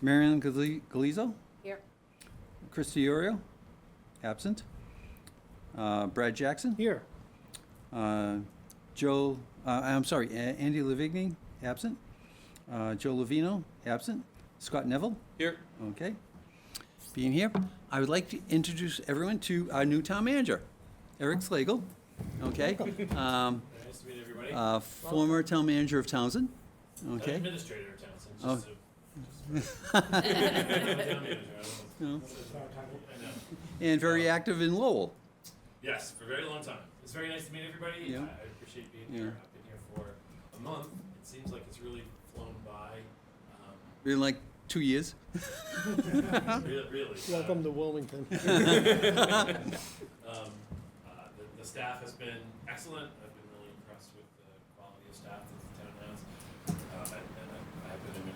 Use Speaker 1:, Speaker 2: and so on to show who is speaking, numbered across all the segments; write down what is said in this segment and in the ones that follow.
Speaker 1: Marion Galizzo,
Speaker 2: Here.
Speaker 1: Chris Diorio, absent. Brad Jackson.
Speaker 3: Here.
Speaker 1: I'm sorry, Andy Levigny, absent. Joe Lovino, absent. Scott Neville.
Speaker 4: Here.
Speaker 1: Okay. Being here, I would like to introduce everyone to our new town manager, Eric Slagle. Okay.
Speaker 4: Nice to meet everybody.
Speaker 1: Former town manager of Townsend. Okay.
Speaker 4: Administrator of Townsend.
Speaker 1: Oh.
Speaker 4: Just town manager, I don't know.
Speaker 1: No. And very active in Lowell.
Speaker 4: Yes, for a very long time. It's very nice to meet everybody.
Speaker 1: Yeah.
Speaker 4: I appreciate being
Speaker 1: Yeah.
Speaker 4: here. I've been here for a month. It seems like it's really flown by.
Speaker 1: Been like 2 years.
Speaker 4: Really.
Speaker 3: Welcome to Wilmington.
Speaker 4: The staff has been excellent. I've been really impressed with the quality of staff that the town has. I have been in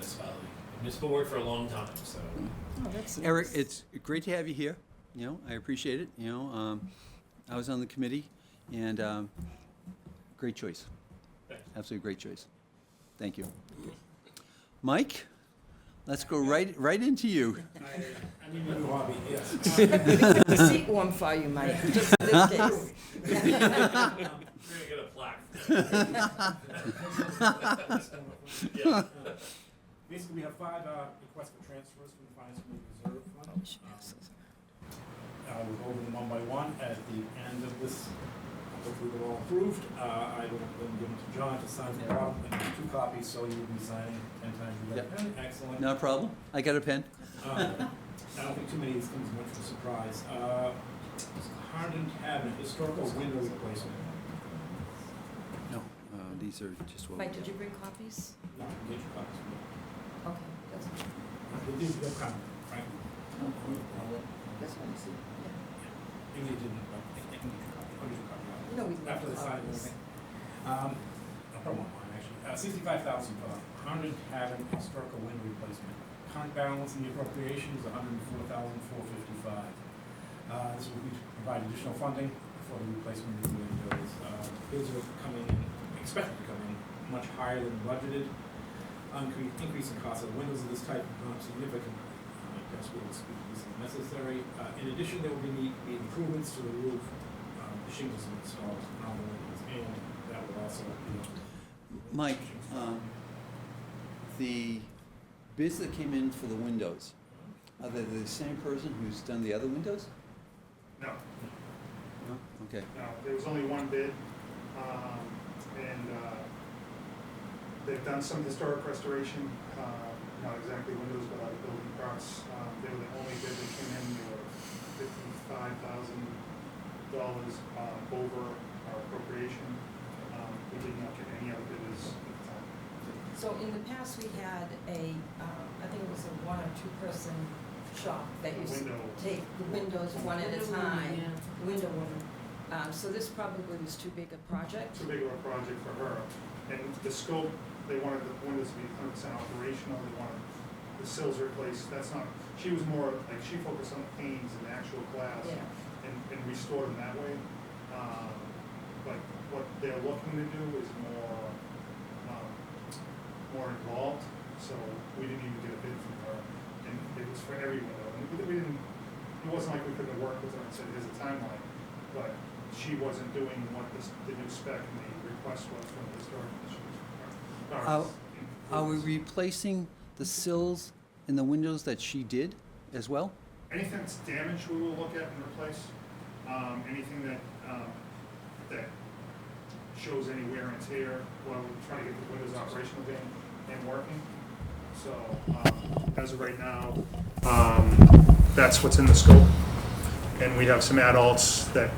Speaker 4: municipal work for a long time, so.
Speaker 2: Oh, that's nice.
Speaker 1: Eric, it's great to have you here. You know, I appreciate it. You know, I was on the committee, and great choice.
Speaker 4: Thank you.
Speaker 1: Absolutely great choice. Thank you. Mike, let's go right into you.
Speaker 5: I need a new hobby, yes.
Speaker 2: Keep the seat warm for you, Mike, just in this case.
Speaker 4: We're gonna get a plaque. Yeah.
Speaker 5: Basically, we have 5 requests for transfers from the Finance Committee Reserve Fund. We'll go over them one by one. At the end of this, hopefully they're all approved. I will then give them to John to sign for Rob, and 2 copies, so you will be signing 10 times you got a pen. Excellent.
Speaker 1: No problem. I got a pen.
Speaker 5: I don't think too many of these things much of a surprise. Harden Cabinet, historical window replacement.
Speaker 1: No, these are just what.
Speaker 2: Mike, did you bring copies?
Speaker 5: No, get your copies.
Speaker 2: Okay, that's,
Speaker 5: They'll come, right?
Speaker 2: that's what I see.
Speaker 5: If they didn't, but they can get your copy. I'll get your copy.
Speaker 2: No, we can
Speaker 5: After the
Speaker 2: have
Speaker 5: sign and
Speaker 2: copies.
Speaker 5: everything. I don't want mine, actually. $65,000 for Harden Cabin historical window replacement. Current balance in the appropriation is $104,455. This will provide additional funding for the replacement of the windows. Bids are coming in, expected to come in much higher than budgeted. Increase in cost of windows of this type significant. Guess we'll speak to this if necessary. In addition, there will be improvements to the roof. The shingles installed on the windows, and that will also be.
Speaker 1: Mike, the bids that came in for the windows, are they the same person who's done the other windows?
Speaker 6: No,
Speaker 1: No? Okay.
Speaker 6: no, there was only one bid, and they've done some historic restoration, not exactly windows, but other building parts. They were the only bid that came in, they were $55,000 over our appropriation. We did not get any other bidders at the time.
Speaker 2: So in the past, we had I think it was a 1 or 2 person shop that used to
Speaker 6: Window.
Speaker 2: take the windows one at a time. Window woman. So this probably was too big a project.
Speaker 6: Too big of a project for her. And the scope, they wanted the windows to be 100% operational, they wanted the sills replaced. That's not, she was more, like, she focused on the panes and the actual glass
Speaker 2: Yeah.
Speaker 6: and restored them that way. But what they're looking to do is more involved, so we didn't even get a bid from her. And it was for every window. And we didn't, it wasn't like we couldn't have worked with her and said, here's a timeline. But she wasn't doing what the new spec and the request was from the historic commission.
Speaker 1: Are we replacing the sills in the windows that she did as well?
Speaker 6: Anything that's damaged, we will look at and replace. Anything that shows any wear and tear, well, we're trying to get the windows operational again and working. So, as of right now, that's what's in the scope. And we have some adults that,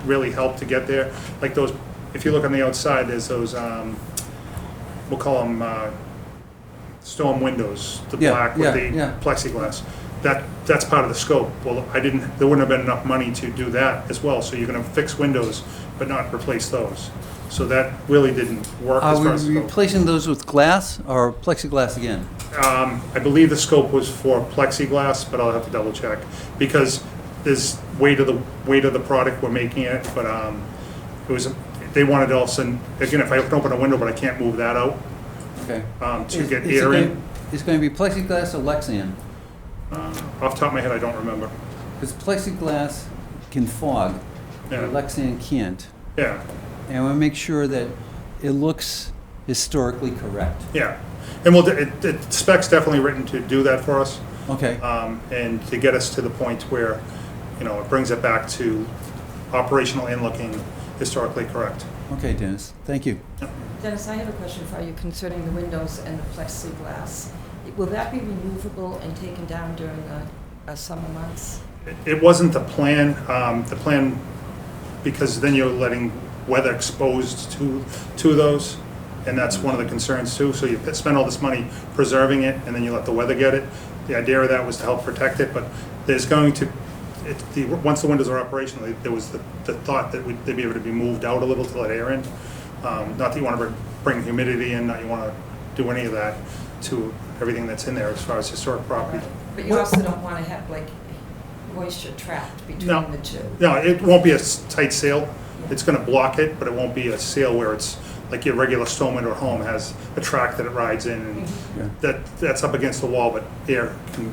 Speaker 6: really help to get there. Like those, if you look on the outside, there's those, we'll call them storm windows, the
Speaker 1: Yeah,
Speaker 6: black with the
Speaker 1: yeah.
Speaker 6: plexiglass. That's part of the scope. Well, there wouldn't have been enough money to do that as well, so you're gonna fix windows, but not replace those. So that really didn't work as far as
Speaker 1: Are
Speaker 6: the
Speaker 1: we
Speaker 6: scope.
Speaker 1: replacing those with glass or plexiglass again?
Speaker 6: I believe the scope was for plexiglass, but I'll have to double check, because there's weight of the product we're making it, but they wanted also, again, if I open a window but I can't move that out,
Speaker 1: Okay.
Speaker 6: to get air in.
Speaker 1: it's gonna be plexiglass or Lexan?
Speaker 6: Off the top of my head, I don't remember.
Speaker 1: Because plexiglass can fog,
Speaker 6: Yeah,
Speaker 1: but Lexan can't.
Speaker 6: yeah,
Speaker 1: And I wanna make sure that it looks historically correct.
Speaker 6: yeah. And spec's definitely written to do that for us,
Speaker 1: Okay,
Speaker 6: and to get us to the point where, you know, it brings it back to operational and looking historically correct.
Speaker 1: okay, Dennis, thank you.
Speaker 2: Dennis, I have a question for you concerning the windows and the plexiglass. Will that be removable and taken down during the summer months?
Speaker 6: It wasn't the plan, because then you're letting weather exposed to those, and that's one of the concerns too. So you spend all this money preserving it, and then you let the weather get it. The idea of that was to help protect it, but there's going to, once the windows are operational, there was the thought that they'd be able to be moved out a little to let air in. Not that you want to bring humidity in, not you want to do any of that to everything that's in there as far as historic property.
Speaker 2: But you also don't want to have like moisture trapped between
Speaker 6: No.
Speaker 2: the two.
Speaker 6: No, it won't be a tight seal. It's gonna block it, but it won't be a seal where it's like your regular storm window home has a track that it rides in, and
Speaker 1: Yeah.
Speaker 6: that's up against the wall, but air can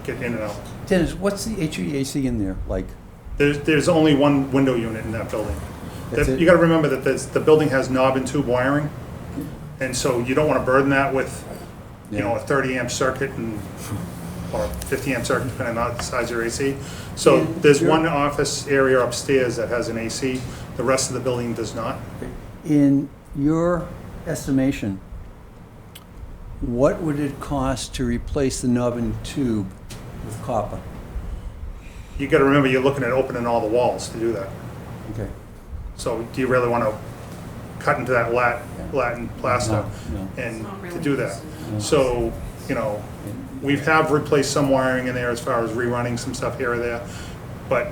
Speaker 6: get in and out.
Speaker 1: Dennis, what's the HVAC in there like?
Speaker 6: There's only one window unit in that building.
Speaker 1: That's it?
Speaker 6: You gotta remember that the building has knob and tube wiring, and so you don't wanna burden that with, you know, a 30 amp circuit or 50 amp circuit, depending on the size of your AC. So
Speaker 1: And
Speaker 6: there's
Speaker 1: your-
Speaker 6: one office area upstairs that has an AC, the rest of the building does not.
Speaker 1: In your estimation, what would it cost to replace the knob and tube with copper?
Speaker 6: You gotta remember, you're looking at opening all the walls to do that.
Speaker 1: Okay.
Speaker 6: So do you really wanna cut into that Latin plaster
Speaker 1: No, no.
Speaker 6: and
Speaker 2: Not
Speaker 6: to
Speaker 2: really
Speaker 6: do that?
Speaker 1: No.
Speaker 6: So, you know, we have replaced some wiring in there as far as rerunning some stuff here or there, but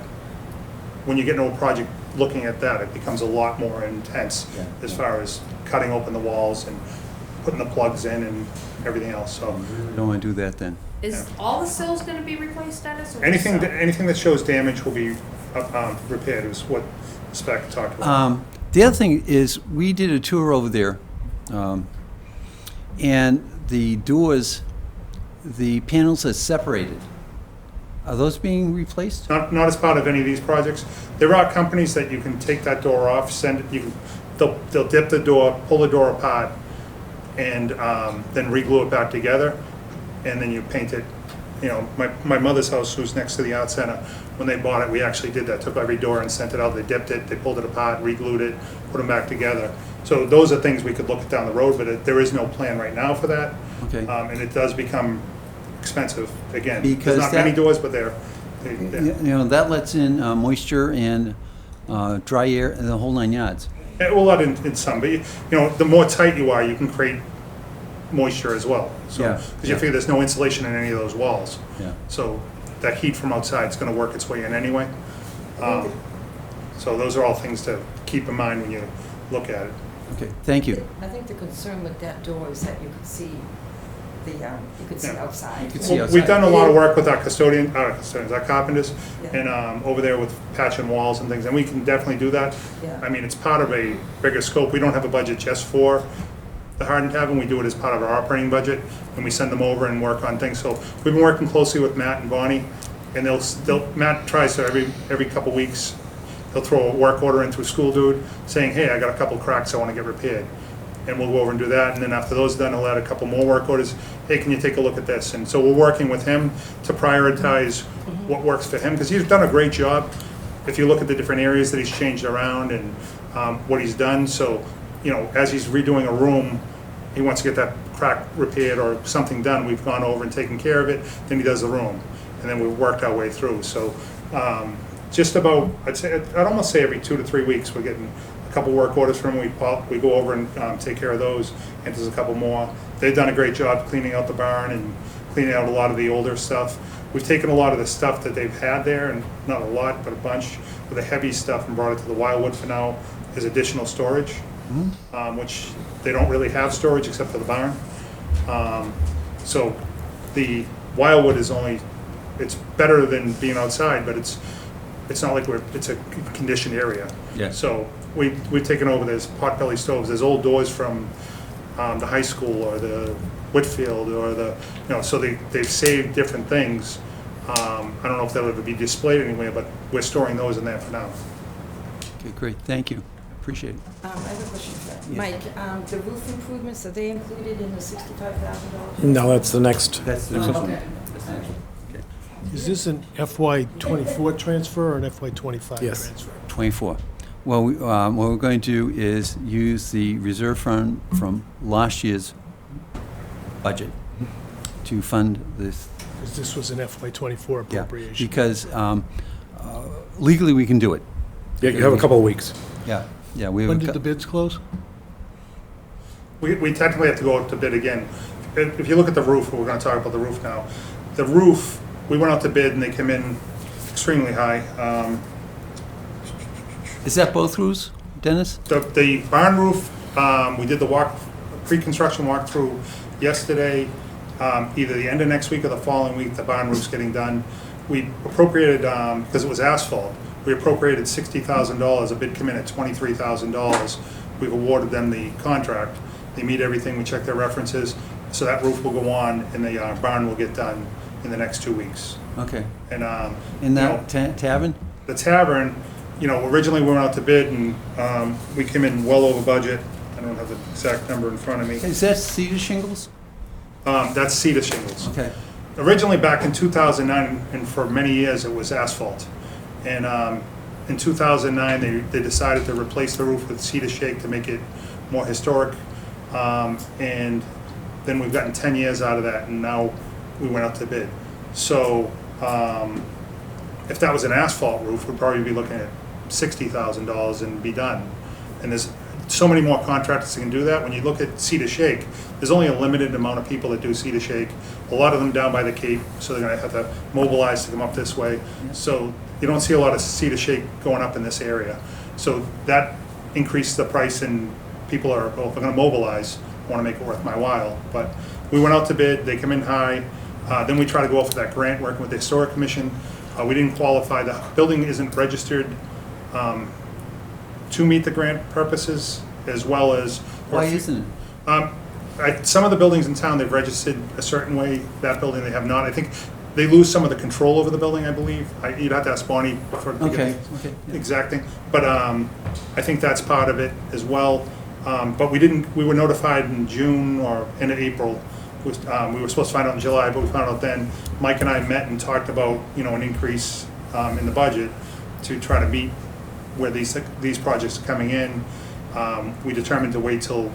Speaker 6: when you get into a project looking at that, it becomes a lot more intense
Speaker 1: Yeah,
Speaker 6: as
Speaker 1: yeah.
Speaker 6: far as cutting open the walls and putting the plugs in and everything else, so.
Speaker 1: We don't wanna do that then.
Speaker 3: Is all the sills gonna be replaced, Dennis? or
Speaker 6: Anything,
Speaker 3: just some?
Speaker 6: anything that shows damage will be repaired, is what the spec talked about.
Speaker 1: The other thing is, we did a tour over there, and the doors, the panels are separated. Are those being replaced?
Speaker 6: Not as part of any of these projects. There are companies that you can take that door off, send it, they'll dip the door, pull the door apart, and then re-glue it back together, and then you paint it. You know, my mother's house, who's next to the art center, when they bought it, we actually did that, took every door and sent it out, they dipped it, they pulled it apart, re-glued it, put them back together. So those are things we could look at down the road, but there is no plan right now for that.
Speaker 1: Okay.
Speaker 6: And it does become expensive, again.
Speaker 1: Because
Speaker 6: There's not many
Speaker 1: that-
Speaker 6: doors, but they're.
Speaker 1: You know, that lets in moisture and dry air and the whole 9 yards.
Speaker 6: It will let in some, but you know, the more tight you are, you can create moisture as well. So,
Speaker 1: Yeah,
Speaker 6: because you
Speaker 1: yeah.
Speaker 6: figure there's no insulation in any of those walls.
Speaker 1: Yeah.
Speaker 6: So that heat from outside is gonna work its way in anyway. So those are all things to keep in mind when you look at it.
Speaker 1: Okay, thank you.
Speaker 2: I think the concern with that door is that you could see
Speaker 6: Yeah.
Speaker 2: outside.
Speaker 1: You could see
Speaker 6: Well,
Speaker 1: outside.
Speaker 6: we've done a lot of work with our our carpenters,
Speaker 2: Yeah.
Speaker 6: and over there with patching walls and things, and we can definitely do that.
Speaker 2: Yeah.
Speaker 6: I mean, it's part of a bigger scope. We don't have a budget just for the hardened cabin. We do it as part of our operating budget, and we send them over and work on things. So we've been working closely with Matt and Bonnie, and Matt tries to every couple weeks, he'll throw a work order into a school dude saying, hey, I got a couple cracks I want to get repaired. And we'll go over and do that, and then after those are done, he'll add a couple more work orders. Hey, can you take a look at this? And so we're working with him to prioritize what works for him, because he's done a great job. If you look at the different areas that he's changed around and what he's done, so, you know, as he's redoing a room, he wants to get that crack repaired or something done, we've gone over and taken care of it, then he does the room, and then we've worked our way through. So just about, I'd almost say every 2 to 3 weeks, we're getting a couple work orders from him, we go over and take care of those, and there's a couple more. They've done a great job cleaning out the barn and cleaning out a lot of the older stuff. We've taken a lot of the stuff that they've had there, and not a lot, but a bunch of the heavy stuff, and brought it to the Wildwood for now as additional storage, which they don't really have storage except for the barn. So the Wildwood is it's better than being outside, but it's not like it's a conditioned area.
Speaker 1: Yeah.
Speaker 6: So we've taken over, there's potbelly stoves, there's old doors from the high school or the Whitfield or the, so they've saved different things. I don't know if they'll ever be displayed anywhere, but we're storing those in there for now.
Speaker 1: Okay, great, thank you, appreciate it.
Speaker 2: I have a question for
Speaker 1: Yes.
Speaker 2: Mike. The roof improvements, are they included in the $65,000?
Speaker 7: No, that's the next.
Speaker 1: That's the
Speaker 2: Oh,
Speaker 1: next one.
Speaker 2: okay.
Speaker 8: Is this an FY '24 transfer or an FY '25
Speaker 7: Yes.
Speaker 8: transfer?
Speaker 1: 24. Well, what we're going to do is use the reserve fund from last year's budget to fund this.
Speaker 8: Because this was an FY '24
Speaker 1: Yeah,
Speaker 8: appropriation.
Speaker 1: because legally we can do it.
Speaker 7: Yeah, you have a couple of weeks.
Speaker 1: Yeah, yeah. We
Speaker 8: When did the bids close?
Speaker 6: We technically have to go out to bid again. If you look at the roof, we're gonna talk about the roof now. The roof, we went out to bid and they came in extremely high.
Speaker 1: Is that both roofs, Dennis?
Speaker 6: The barn roof, we did the pre-construction walkthrough yesterday, either the end of next week or the following week, the barn roof's getting done. We appropriated, because it was asphalt, we appropriated $60,000, a bid come in at $23,000. We've awarded them the contract. They meet everything, we check their references, so that roof will go on and the barn will get done in the next 2 weeks.
Speaker 1: Okay.
Speaker 6: And,
Speaker 1: In that tavern?
Speaker 6: the tavern, originally we went out to bid and we came in well over budget. I don't have the exact number in front of me.
Speaker 1: Is that cedar shingles?
Speaker 6: That's cedar shingles.
Speaker 1: Okay.
Speaker 6: Originally, back in 2009, and for many years, it was asphalt. And in 2009, they decided to replace the roof with cedar shake to make it more historic. And then we've gotten 10 years out of that, and now we went out to bid. So if that was an asphalt roof, we'd probably be looking at $60,000 and be done. And there's so many more contractors that can do that. When you look at cedar shake, there's only a limited amount of people that do cedar shake. A lot of them down by the Cape, so they're gonna have to mobilize to come up this way. So you don't see a lot of cedar shake going up in this area. So that increased the price, and people are, well, if they're gonna mobilize, I wanna make it worth my while. But we went out to bid, they come in high. Then we try to go off for that grant, working with the Historic Commission. We didn't qualify, the building isn't registered to meet the grant purposes, as well as.
Speaker 1: Why isn't it?
Speaker 6: Some of the buildings in town, they've registered a certain way, that building they have not. I think they lose some of the control over the building, I believe. You'd have to ask Bonnie to get
Speaker 1: Okay,
Speaker 6: the
Speaker 1: okay. Yeah.
Speaker 6: exact thing. But I think that's part of it as well. But we were notified in June or end of April. We were supposed to find out in July, but we found out then. Mike and I met and talked about, an increase in the budget to try to meet where these projects are coming in. We determined to wait till,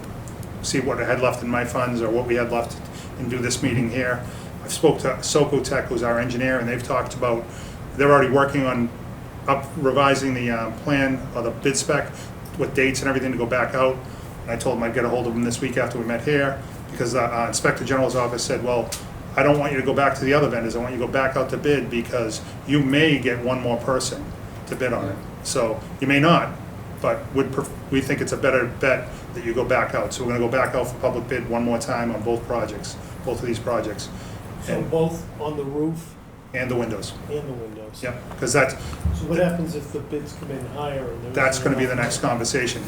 Speaker 6: see what I had left in my funds or what we had left and do this meeting here. I've spoke to Socotech, who's our engineer, and they've talked about, they're already working on revising the plan or the bid spec with dates and everything to go back out. And I told them I'd get a hold of them this week after we met here, because the Inspector General's office said, well, I don't want you to go back to the other vendors, I want you to go back out to bid, because you may get one more person to bid on it. So you may not, but we think it's a better bet that you go back out. So we're gonna go back out for public bid one more time on both of these projects.
Speaker 8: So
Speaker 6: And
Speaker 8: both on the roof
Speaker 6: the windows.
Speaker 8: and the windows?
Speaker 6: Yep, because that's
Speaker 8: So what happens if the bids come in higher? And there's
Speaker 6: gonna be the next conversation.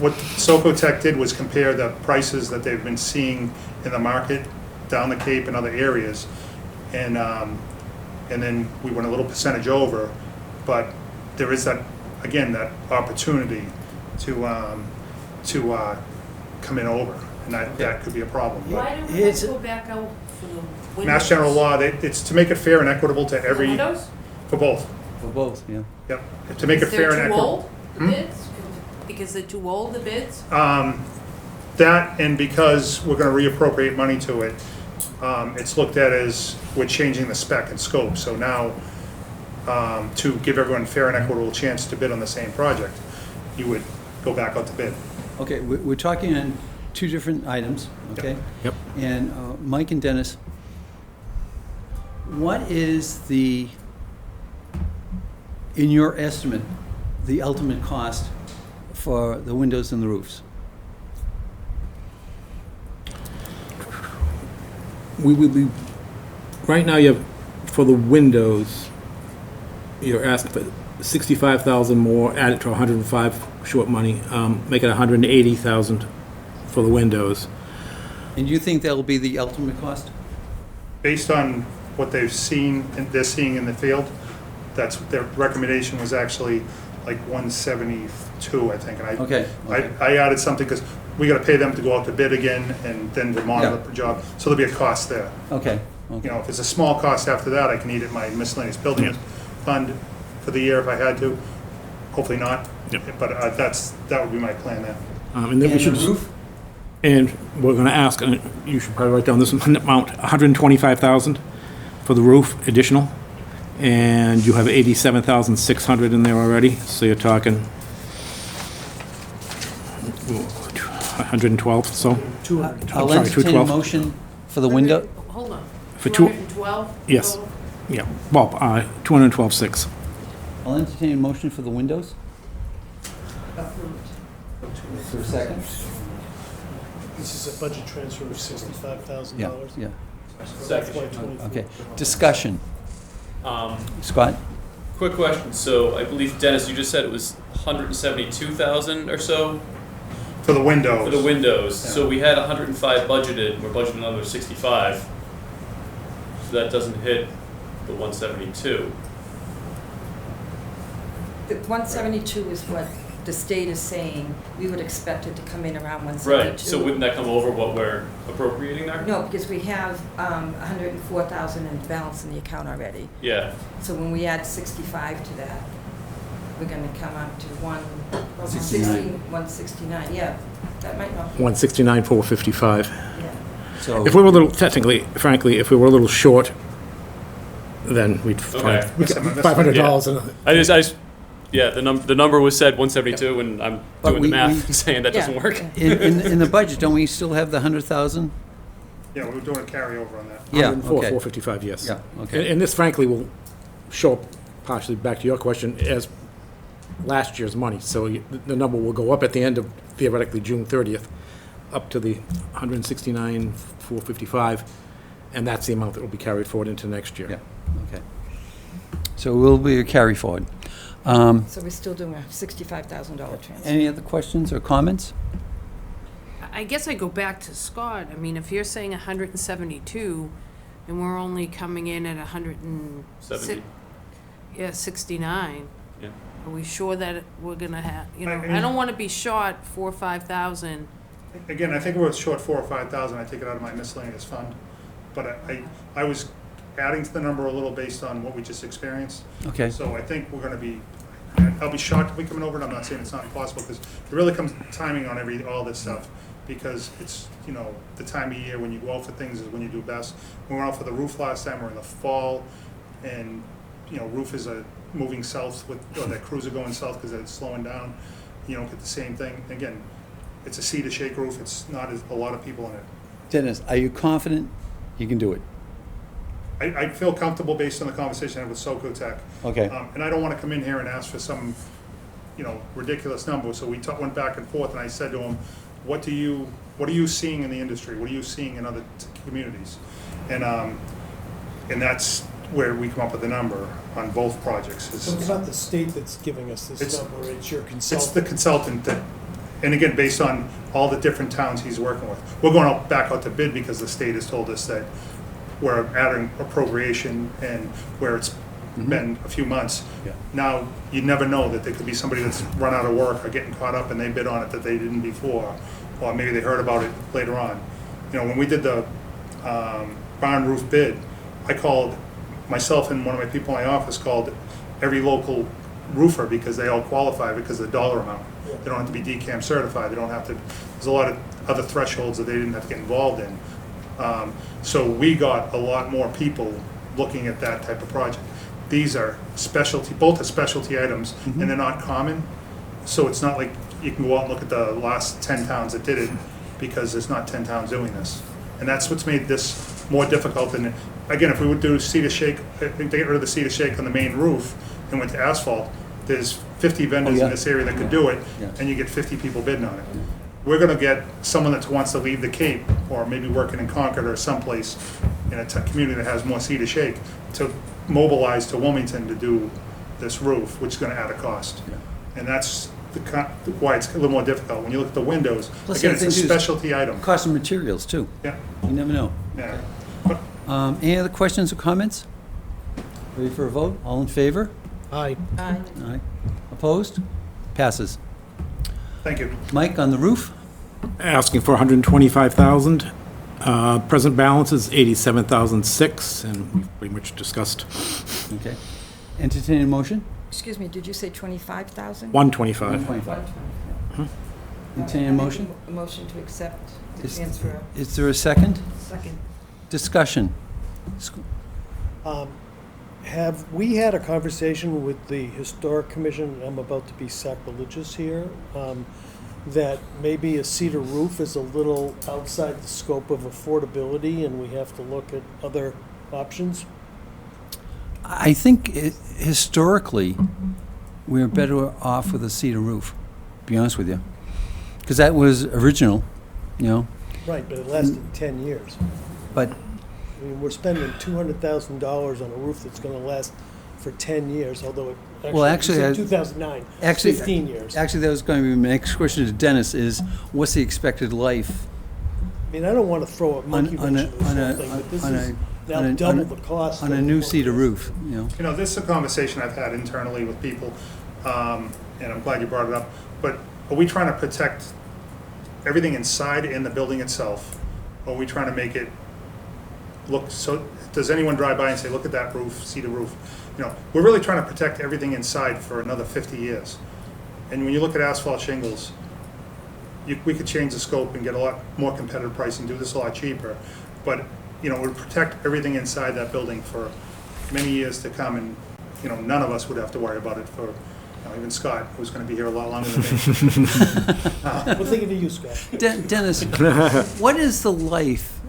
Speaker 6: What Socotech did was compare the prices that they've been seeing in the market down the Cape and other areas. And then we went a little percentage over, but there is that opportunity to come in over, and that could be a problem.
Speaker 3: Why do we have
Speaker 1: It's-
Speaker 3: to go back out for the windows?
Speaker 6: Mass General Law, it's to make it fair and equitable to
Speaker 3: The
Speaker 6: every,
Speaker 3: windows?
Speaker 6: for both.
Speaker 1: For both, yeah.
Speaker 6: Yep, to make it fair and
Speaker 3: They're too
Speaker 6: equitable.
Speaker 3: old, the bids? Because they're too old, the bids?
Speaker 6: That, and because we're gonna reappropriate money to it, it's looked at as we're changing the spec and scope. So now, to give everyone fair and equitable chance to bid on the same project, you would go back out to bid.
Speaker 1: Okay, we're talking on two different items, okay?
Speaker 7: Yep.
Speaker 1: And Mike and Dennis, what is in your estimate, the ultimate cost for the windows and the roofs?
Speaker 7: We would be, right now you have, for the windows, you're asking for 65,000 more, add it to 105 short money, make it 180,000 for the windows.
Speaker 1: And you think that'll be the ultimate cost?
Speaker 6: Based on what they've seen, and they're seeing in the field, that's, their recommendation was actually like 172, I think. And
Speaker 1: Okay, okay.
Speaker 6: I added something because we got to pay them to go out to bid again and then to monitor
Speaker 1: Yeah.
Speaker 6: the job. So there'll be a cost there.
Speaker 1: Okay,
Speaker 6: You
Speaker 1: okay.
Speaker 6: know, if it's a small cost after that, I can eat it in my miscellaneous building fund for the year if I had to. Hopefully not.
Speaker 7: Yep.
Speaker 6: But that would be my plan there.
Speaker 7: And then we
Speaker 1: And
Speaker 7: should.
Speaker 1: the roof?
Speaker 7: And we're gonna ask, and you should probably write down this amount, 125,000 for the roof additional. And you have 87,600 in there already, so you're talking 112, so,
Speaker 8: 200.
Speaker 1: I'll
Speaker 7: sorry,
Speaker 1: entertain a
Speaker 7: 212.
Speaker 1: motion for the window.
Speaker 3: Hold on.
Speaker 7: For two-
Speaker 3: 212?
Speaker 7: Yes.
Speaker 3: total?
Speaker 7: yeah, well, 212,600.
Speaker 1: I'll entertain a motion for the windows.
Speaker 2: Approved.
Speaker 1: For a second?
Speaker 8: This is a budget transfer of
Speaker 1: Yeah,
Speaker 8: $65,000.
Speaker 1: yeah.
Speaker 8: FY '24.
Speaker 1: Okay. Discussion.
Speaker 9: Um,
Speaker 1: Scott?
Speaker 9: quick question. So I believe Dennis, you just said it was 172,000 or so
Speaker 6: For the windows.
Speaker 9: for the windows.
Speaker 6: Yeah.
Speaker 9: So we had 105 budgeted. We're budgeting another 65. So that doesn't hit the 172.
Speaker 2: The 172 is what the state is saying. We would expect it to come in around 172.
Speaker 9: Right. So wouldn't that come over what we're appropriating there?
Speaker 2: No, because we have 104,000 in balance in the account already.
Speaker 9: Yeah.
Speaker 2: So when we add 65 to that, we're gonna come up to 169, yeah. That might not be,
Speaker 7: 169,455.
Speaker 2: yeah.
Speaker 1: So,
Speaker 7: If we were a little, technically, frankly, if we were a little short, then we'd find
Speaker 9: Okay.
Speaker 6: Yes, I'm-
Speaker 7: $500 in
Speaker 9: Yeah, the number was said 172, and I'm
Speaker 1: But
Speaker 9: doing the
Speaker 1: we-
Speaker 9: math and saying that doesn't
Speaker 2: Yeah.
Speaker 9: work.
Speaker 1: in the budget, don't we still have the 100,000?
Speaker 6: Yeah, we're doing a carryover on that.
Speaker 1: Yeah,
Speaker 7: 455, yes.
Speaker 1: Yeah, okay.
Speaker 7: And this frankly will show up, partially back to your question, as last year's money. So the number will go up at the end of theoretically June 30th, up to the 169,455, and that's the amount that will be carried forward into next year.
Speaker 1: Yeah, okay. So it will be a carry forward.
Speaker 2: So we're still doing a $65,000 transfer.
Speaker 1: Any other questions or comments?
Speaker 3: I guess I go back to Scott. I mean, if you're saying 172, and we're only coming in at
Speaker 9: 70.
Speaker 3: 69,
Speaker 9: Yeah.
Speaker 3: are we sure that we're gonna have, you know,
Speaker 6: I mean-
Speaker 3: I don't wanna be short 4 or 5,000.
Speaker 6: Again, I think we're short 4,000 or 5,000, I take it out of my miscellaneous fund. But I was adding to the number a little based on what we just experienced.
Speaker 1: Okay,
Speaker 6: So I think we're gonna be, I'll be shocked if we come over, and I'm not saying it's not possible, because it really comes timing on all this stuff. Because it's, you know, the time of year when you go out for things is when you do best. We went out for the roof last time, we're in the fall, and, you know, roof is moving south with, or that crews are going south because it's slowing down. You don't get the same thing. Again, it's a cedar shake roof, it's not a lot of people in it.
Speaker 1: Dennis, are you confident you can do it?
Speaker 6: I feel comfortable based on the conversation I had with Socotec.
Speaker 1: Okay.
Speaker 6: And I don't want to come in here and ask for some, you know, ridiculous number. So we went back and forth, and I said to him, what are you seeing in the industry? What are you seeing in other communities? And that's where we come up with the number on both projects.
Speaker 8: So it's not the state that's giving us this
Speaker 6: It's-
Speaker 8: number, it's your
Speaker 6: It's the
Speaker 8: consultant.
Speaker 6: consultant that, and again, based on all the different towns he's working with. We're going back out to bid because the state has told us that we're adding appropriation, and where it's been a few months.
Speaker 1: Yeah.
Speaker 6: Now, you never know that there could be somebody that's run out of work or getting caught up and they bid on it that they didn't before, or maybe they heard about it later on. You know, when we did the barn roof bid, I called, myself and one of my people in my office called every local roofer because they all qualify because of the dollar amount. They don't have to be DCAM certified, they don't have to, there's a lot of other thresholds that they didn't have to get involved in. So we got a lot more people looking at that type of project. These are specialty, both are specialty items, and they're not common. So it's not like you can go out and look at the last 10 towns that did it, because there's not 10 towns doing this. And that's what's made this more difficult than, again, if we would do cedar shake, I think they get rid of the cedar shake on the main roof and went to asphalt, there's 50 vendors
Speaker 1: yeah.
Speaker 6: in this area that could do it,
Speaker 1: Yeah.
Speaker 6: and you get 50 people bidding on it. We're gonna get someone that wants to leave the Cape, or maybe working in Concord or someplace in a community that has more cedar shake, to mobilize to Wilmington to do this roof, which is gonna add a cost.
Speaker 1: Yeah.
Speaker 6: And that's why it's a little more difficult. When you look at the windows,
Speaker 1: Plus,
Speaker 6: again,
Speaker 1: the
Speaker 6: it's a
Speaker 1: thing too is
Speaker 6: specialty item.
Speaker 1: Cost of materials, too.
Speaker 6: Yeah,
Speaker 1: You never know.
Speaker 6: yeah.
Speaker 1: Any other questions or comments? Ready for a vote? All in favor?
Speaker 8: Aye.
Speaker 2: Aye.
Speaker 1: Aye. Opposed? Passes.
Speaker 6: Thank you.
Speaker 1: Mike, on the roof?
Speaker 7: Asking for 125,000. Present balance is 87,006, and we've pretty much discussed
Speaker 1: Okay. Entertaining a motion?
Speaker 2: Excuse me, did you say 25,000?
Speaker 7: 125.
Speaker 1: 125. Entertaining a motion?
Speaker 2: A motion to accept the
Speaker 1: Is-
Speaker 2: transfer.
Speaker 1: Is there a second?
Speaker 2: Second.
Speaker 1: Discussion.
Speaker 8: Have we had a conversation with the Historic Commission, I'm about to be sacrilegious here, that maybe a cedar roof is a little outside the scope of affordability and we have to look at other options?
Speaker 1: I think historically, we're better off with a cedar roof, to be honest with you. Because that was original, you know,
Speaker 8: Right, but it lasted 10 years.
Speaker 1: but
Speaker 8: I mean, we're spending $200,000 on a roof that's gonna last for 10 years, although it
Speaker 1: Well,
Speaker 8: actually,
Speaker 1: actually,
Speaker 8: it's in 2009,
Speaker 1: actually-
Speaker 8: 15 years.
Speaker 1: actually, that was going to be my next question to Dennis is, what's the expected life
Speaker 8: I mean, I don't wanna throw a monkey
Speaker 1: on
Speaker 8: wrench
Speaker 1: a,
Speaker 8: in this
Speaker 1: on
Speaker 8: whole
Speaker 1: a,
Speaker 8: thing, but this
Speaker 1: on
Speaker 8: is
Speaker 1: a,
Speaker 8: now
Speaker 1: on a-
Speaker 8: double the cost.
Speaker 1: on a
Speaker 8: of
Speaker 1: new
Speaker 8: what
Speaker 1: cedar
Speaker 8: it is.
Speaker 1: roof, you know?
Speaker 6: You know, this is a conversation I've had internally with people, and I'm glad you brought it up, but are we trying to protect everything inside in the building itself? Or are we trying to make it look, so, does anyone drive by and say, look at that roof, cedar roof? You know, we're really trying to protect everything inside for another 50 years. And when you look at asphalt shingles, we could change the scope and get a lot more competitive pricing, do this a lot cheaper. But, you know, it would protect everything inside that building for many years to come, and, you know, none of us would have to worry about it for, even Scott, who's gonna be here a lot longer than me.
Speaker 8: We're thinking of you, Scott.
Speaker 1: Dennis, what is the life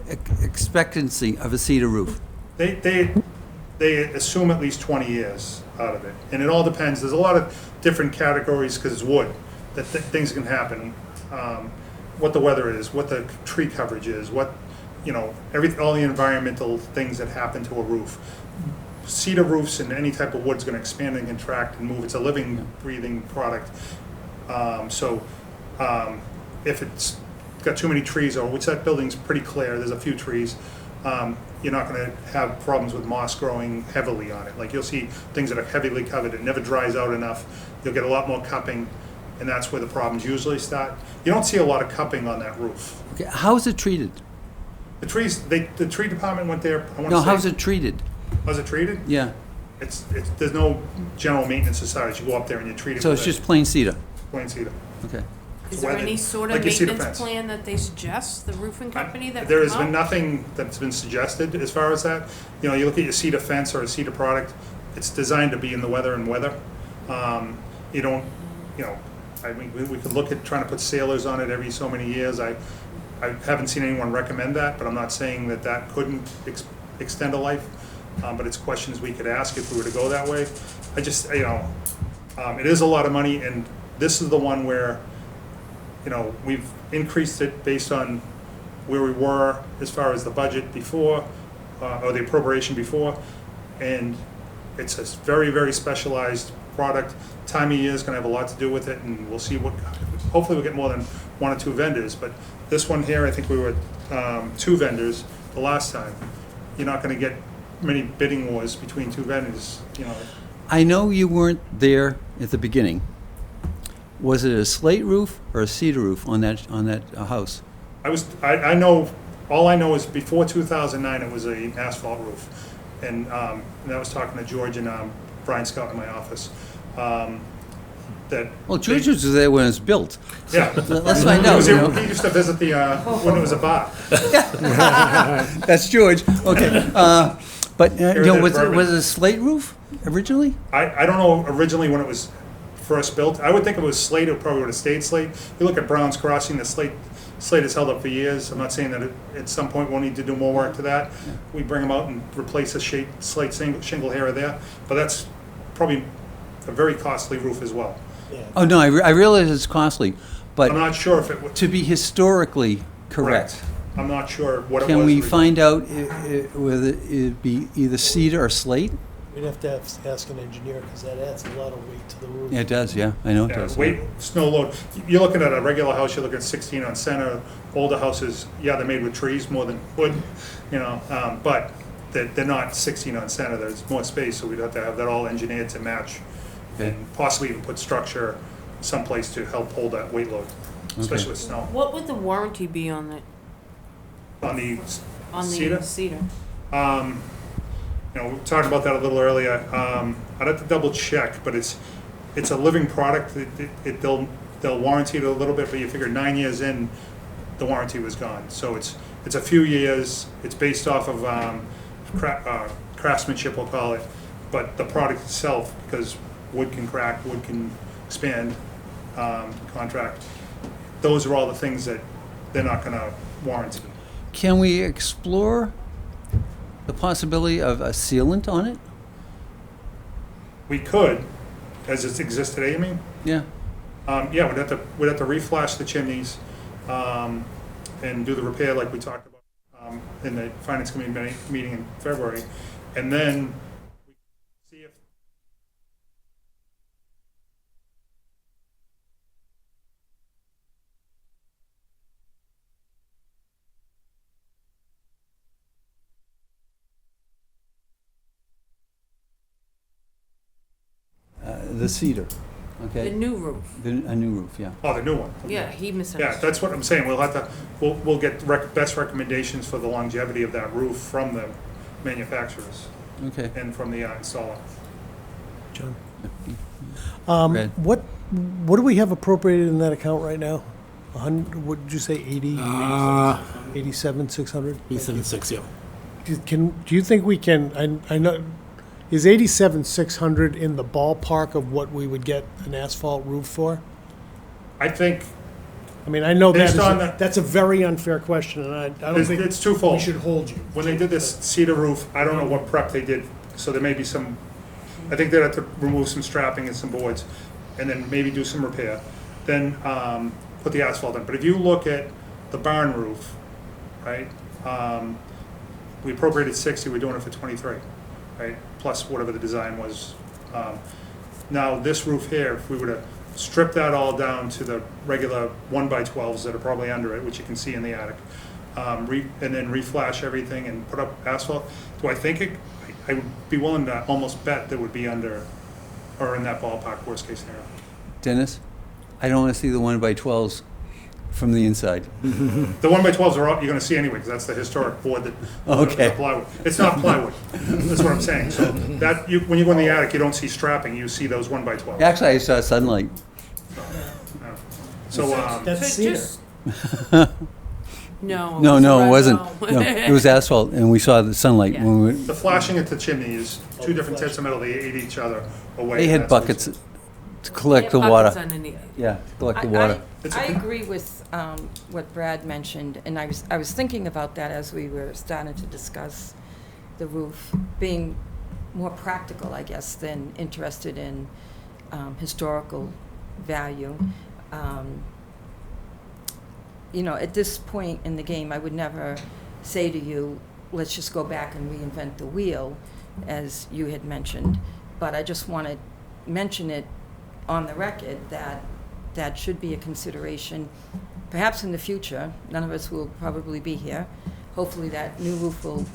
Speaker 1: expectancy of a cedar roof?
Speaker 6: They assume at least 20 years out of it, and it all depends. There's a lot of different categories, because it's wood, that things can happen. What the weather is, what the tree coverage is, what, you know, all the environmental things that happen to a roof. Cedar roofs and any type of wood's gonna expand and contract and move. It's a living, breathing product. If it's got too many trees, or which that building's pretty clear, there's a few trees, you're not gonna have problems with moss growing heavily on it. Like, you'll see things that are heavily covered, it never dries out enough, you'll get a lot more cupping, and that's where the problems usually start. You don't see a lot of cupping on that roof.
Speaker 1: Okay, how is it treated?
Speaker 6: The trees, the tree department went there, I wanna say.
Speaker 1: No, how's it treated?
Speaker 6: Was it treated?
Speaker 1: Yeah,
Speaker 6: There's no general maintenance society, you go up there and you treat it
Speaker 1: so
Speaker 6: with
Speaker 1: it's
Speaker 6: a
Speaker 1: just plain cedar?
Speaker 6: plain cedar.
Speaker 1: Okay.
Speaker 3: Is there
Speaker 6: weathered,
Speaker 3: any sort of
Speaker 6: like your cedar
Speaker 3: maintenance
Speaker 6: fence.
Speaker 3: plan that they suggest, the roofing company that
Speaker 6: There
Speaker 3: would
Speaker 6: has
Speaker 3: come
Speaker 6: been
Speaker 3: out?
Speaker 6: nothing that's been suggested as far as that. You know, you look at your cedar fence or a cedar product, it's designed to be in the weather and weather. You don't, you know, I mean, we could look at trying to put sailors on it every so many years. I haven't seen anyone recommend that, but I'm not saying that that couldn't extend a life. But it's questions we could ask if we were to go that way. I just, you know, it is a lot of money, and this is the one where, you know, we've increased it based on where we were as far as the budget before, or the appropriation before, and it's a very, very specialized product. Time of year is gonna have a lot to do with it, and we'll see what, hopefully we'll get more than one or two vendors, but this one here, I think we were two vendors the last time. You're not gonna get many bidding wars between two vendors, you know.
Speaker 1: I know you weren't there at the beginning. Was it a slate roof or a cedar roof on that house?
Speaker 6: I know, all I know is before 2009, it was an asphalt roof. And I was talking to George and Brian Scout in my office.
Speaker 1: Well, George was there when it was built.
Speaker 6: Yeah.
Speaker 1: Let's find out, you know.
Speaker 6: He used to visit the, when it was a bar.
Speaker 1: That's George, okay. But, you know, was
Speaker 6: bourbon.
Speaker 1: it a slate roof originally?
Speaker 6: I don't know originally when it was first built. I would think if it was slate, it probably would have stayed slate. You look at Brown's Crossing, the slate has held up for years. I'm not saying that at some point we'll need to do more work to that. We bring them out and replace a slate shingle here or there, but that's probably a very costly roof as well.
Speaker 8: Yeah.
Speaker 1: Oh, no, I realize it's costly,
Speaker 6: I'm
Speaker 1: but
Speaker 6: not sure if it would.
Speaker 1: to be historically correct,
Speaker 6: I'm not sure what it was.
Speaker 1: can we
Speaker 6: originally.
Speaker 1: find out whether it be either cedar or slate?
Speaker 8: We'd have to ask an engineer, because that adds a lot of weight to the roof.
Speaker 1: Yeah, it does, yeah, I know it
Speaker 6: Yeah,
Speaker 1: does.
Speaker 6: weight, snow load, you're looking at a regular house, you're looking at 16 on center. Older houses, yeah, they're made with trees more than wood, you know, but they're not 16 on center, there's more space, so we'd have to have that all engineered to match.
Speaker 1: Okay.
Speaker 6: And possibly even put structure someplace to help hold that weight load, especially with snow.
Speaker 3: What would the warranty be on
Speaker 6: On the
Speaker 3: the
Speaker 6: Cedar?
Speaker 3: cedar?
Speaker 6: You know, we talked about that a little earlier. I'd have to double check, but it's a living product. They'll warranty it a little bit, but you figure 9 years in, the warranty was gone. So it's a few years. It's based off of craftsmanship, we'll call it. But the product itself, because wood can crack, wood can expand, contract. Those are all the things that they're not going to warranty.
Speaker 1: Can we explore the possibility of a sealant on it?
Speaker 6: We could, as it exists today, you mean?
Speaker 1: Yeah,
Speaker 6: Yeah, we'd have to reflash the chimneys, and do the repair like we talked about, in the finance committee meeting in February. And then we see if
Speaker 1: the cedar,
Speaker 3: The
Speaker 1: okay?
Speaker 3: new roof.
Speaker 1: A new roof, yeah.
Speaker 6: the new one.
Speaker 3: Yeah, he
Speaker 6: Yeah,
Speaker 3: misunderstood.
Speaker 6: that's what I'm saying. We'll get best recommendations for the longevity of that roof from the manufacturers
Speaker 1: Okay.
Speaker 6: and from the installer.
Speaker 8: John?
Speaker 1: Red.
Speaker 8: What do we have appropriated in that account right now? What did you say, 80, 87, 600?
Speaker 7: B76, yeah.
Speaker 8: Do you think we can, I know, is 87, 600 in the ballpark of what we would get an asphalt roof for?
Speaker 6: I think
Speaker 8: I mean, I know
Speaker 6: Based on the-
Speaker 8: that's a very unfair question, and I don't
Speaker 6: it's
Speaker 8: think
Speaker 6: it's twofold.
Speaker 8: we should hold you.
Speaker 6: When they did this cedar roof, I don't know what prep they did, so there may be some, I think they'd have to remove some strapping and some boards, and then maybe do some repair, then put the asphalt in. But if you look at the barn roof, right, we appropriated 60, we're doing it for 23, right, plus whatever the design was. Now, this roof here, if we were to strip that all down to the regular 1x12s that are probably under it, which you can see in the attic, and then reflash everything and put up asphalt, do I think I would be willing to almost bet that would be under, or in that ballpark, worst case scenario.
Speaker 1: Dennis, I don't want to see the 1x12s from the inside.
Speaker 6: The 1x12s are all you're gonna see anyway, because that's the historic board that.
Speaker 1: Okay.
Speaker 6: Plywood. It's not plywood, that's what I'm saying, so that, when you go in the attic, you don't see strapping, you see those 1x12s.
Speaker 1: Actually, I saw sunlight.
Speaker 6: So,
Speaker 8: That's
Speaker 3: So
Speaker 8: cedar.
Speaker 3: just- No.
Speaker 1: No, no, it wasn't.
Speaker 3: No.
Speaker 1: No, it was asphalt, and we saw the sunlight
Speaker 3: Yeah.
Speaker 1: when we,
Speaker 6: the flashing at the chimney is two different tips of metal, they aid each other away.
Speaker 1: they had
Speaker 6: That's what
Speaker 1: buckets
Speaker 6: it's-
Speaker 1: to collect the
Speaker 3: Buckets
Speaker 1: water.
Speaker 3: underneath.
Speaker 1: Yeah, to collect the water.
Speaker 6: It's
Speaker 2: I
Speaker 6: okay.
Speaker 2: agree with what Brad mentioned, and I was thinking about that as we were starting to discuss the roof, being more practical, I guess, than interested in historical value. You know, at this point in the game, I would never say to you, let's just go back and reinvent the wheel, as you had mentioned, but I just want to mention it on the record that that should be a consideration, perhaps in the future. None of us will probably be here. Hopefully that new roof will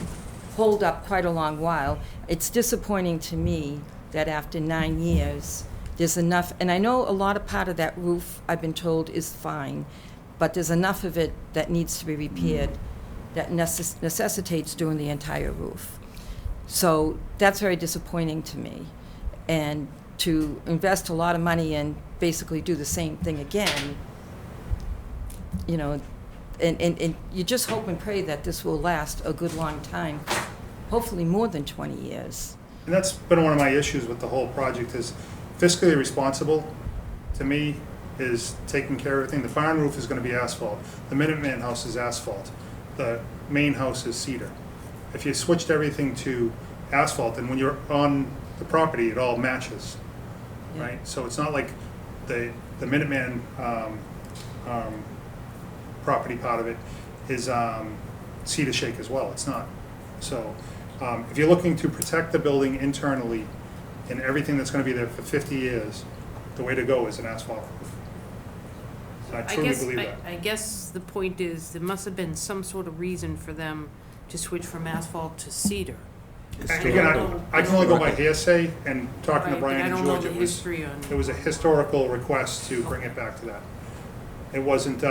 Speaker 2: hold up quite a long while. It's disappointing to me that after 9 years, there's enough, and I know a lot of part of that roof, I've been told, is fine, but there's enough of it that needs to be repaired that necessitates doing the entire roof. So that's very disappointing to me. And to invest a lot of money and basically do the same thing again, you know, and you just hope and pray that this will last a good long time, hopefully more than 20 years.
Speaker 6: And that's been one of my issues with the whole project is fiscally responsible, to me, is taking care of everything. The barn roof is gonna be asphalt. The Minuteman house is asphalt. The main house is cedar. If you switched everything to asphalt, then when you're on the property, it all matches,
Speaker 2: Yeah.
Speaker 6: right? So it's not like the Minuteman property part of it is cedar shake as well. It's not. So If you're looking to protect the building internally and everything that's gonna be there for 50 years, the way to go is an asphalt roof. I truly believe that.
Speaker 3: I guess the point is, there must have been some sort of reason for them to switch from asphalt to cedar.
Speaker 6: Again, I can only go by hearsay, and talking to
Speaker 3: Right, but I
Speaker 6: Brian and
Speaker 3: don't know
Speaker 6: George,
Speaker 3: the
Speaker 6: it was,
Speaker 3: history on.
Speaker 6: it was a historical request to bring it back to that. It wasn't,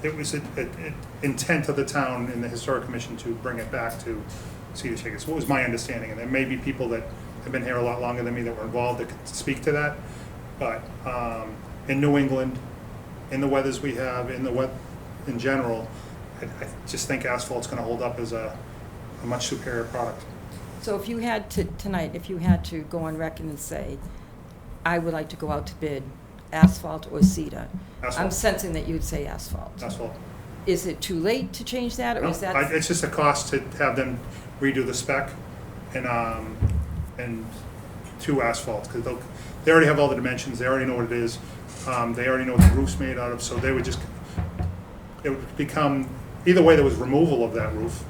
Speaker 6: it was an intent of the town in the Historic Commission to bring it back to Cedar Shake. It's what was my understanding, and there may be people that have been here a lot longer than me that were involved that could speak to that. But in New England, in the weathers we have, in general, I just think asphalt's gonna hold up as a much superior product.
Speaker 2: So if you had to, tonight, if you had to go on record and say, I would like to go out to bid asphalt or cedar, I'm
Speaker 6: Asphalt.
Speaker 2: sensing that you'd say asphalt.
Speaker 6: Asphalt.
Speaker 2: Is it too late to change that, or
Speaker 6: No,
Speaker 2: is that?
Speaker 6: it's just a cost to have them redo the spec and to asphalt, because they already have all the dimensions, they already know what it is, they already know what the roof's made out of, so they would just, it would become, either way, there was removal of that roof.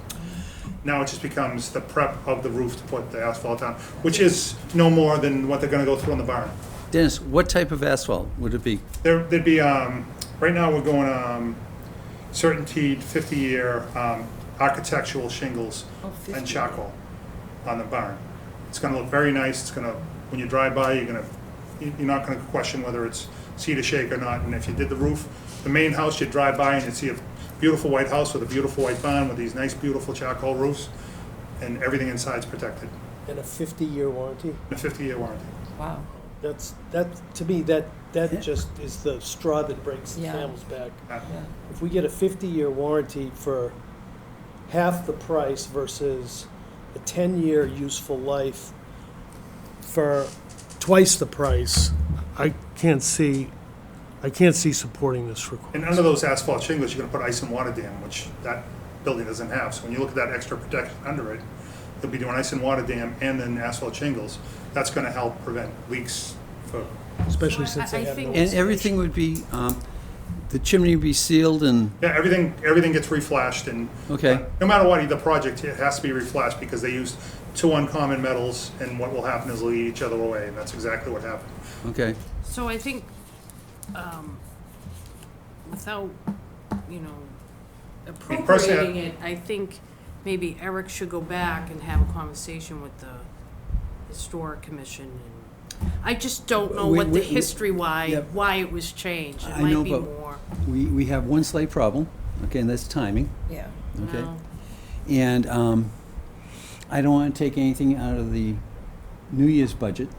Speaker 6: Now it just becomes the prep of the roof to put the asphalt on, which is no more than what they're gonna go through in the barn.
Speaker 1: Dennis, what type of asphalt would it be?
Speaker 6: There'd be, right now we're going, certainteed 50-year architectural shingles
Speaker 2: Oh, 50.
Speaker 6: and charcoal on the barn. It's gonna look very nice, it's gonna, when you drive by, you're not gonna question whether it's Cedar Shake or not, and if you did the roof, the main house, you'd drive by and you'd see a beautiful white house with a beautiful white barn with these nice, beautiful charcoal roofs, and everything inside's protected,
Speaker 8: And a 50-year warranty?
Speaker 6: and a 50-year warranty.
Speaker 2: Wow.
Speaker 8: To me, that just is the straw that breaks the
Speaker 2: Yeah.
Speaker 8: camel's back.
Speaker 2: Yeah.
Speaker 8: If we get a 50-year warranty for half the price versus a 10-year useful life for twice the price, I can't see supporting this request.
Speaker 6: And under those asphalt shingles, you're gonna put ice and water dam, which that building doesn't have. So when you look at that extra protection under it, you'll be doing ice and water dam and then asphalt shingles. That's gonna help prevent leaks for,
Speaker 8: Especially
Speaker 3: Well,
Speaker 8: since they
Speaker 3: I
Speaker 8: have no.
Speaker 3: think-
Speaker 1: And everything would be, the chimney would be sealed and,
Speaker 6: yeah, everything gets reflashed and.
Speaker 1: Okay.
Speaker 6: No matter what, the project, it has to be reflashed because they used two uncommon metals, and what will happen is they'll eat each other away, and that's exactly what happened.
Speaker 1: okay.
Speaker 3: So I think, without, you know,
Speaker 6: personally,
Speaker 3: appropriating it, I think maybe Eric should go back and have a conversation with the Historic Commission. And I just don't know what the history,
Speaker 1: Yep.
Speaker 3: why it was changed. It
Speaker 1: I know,
Speaker 3: might be
Speaker 1: but
Speaker 3: more,
Speaker 1: We have one slight problem, okay, and that's timing,
Speaker 2: Yeah.
Speaker 1: okay?
Speaker 3: no.
Speaker 1: And I don't want to take anything out of the New Year's budget,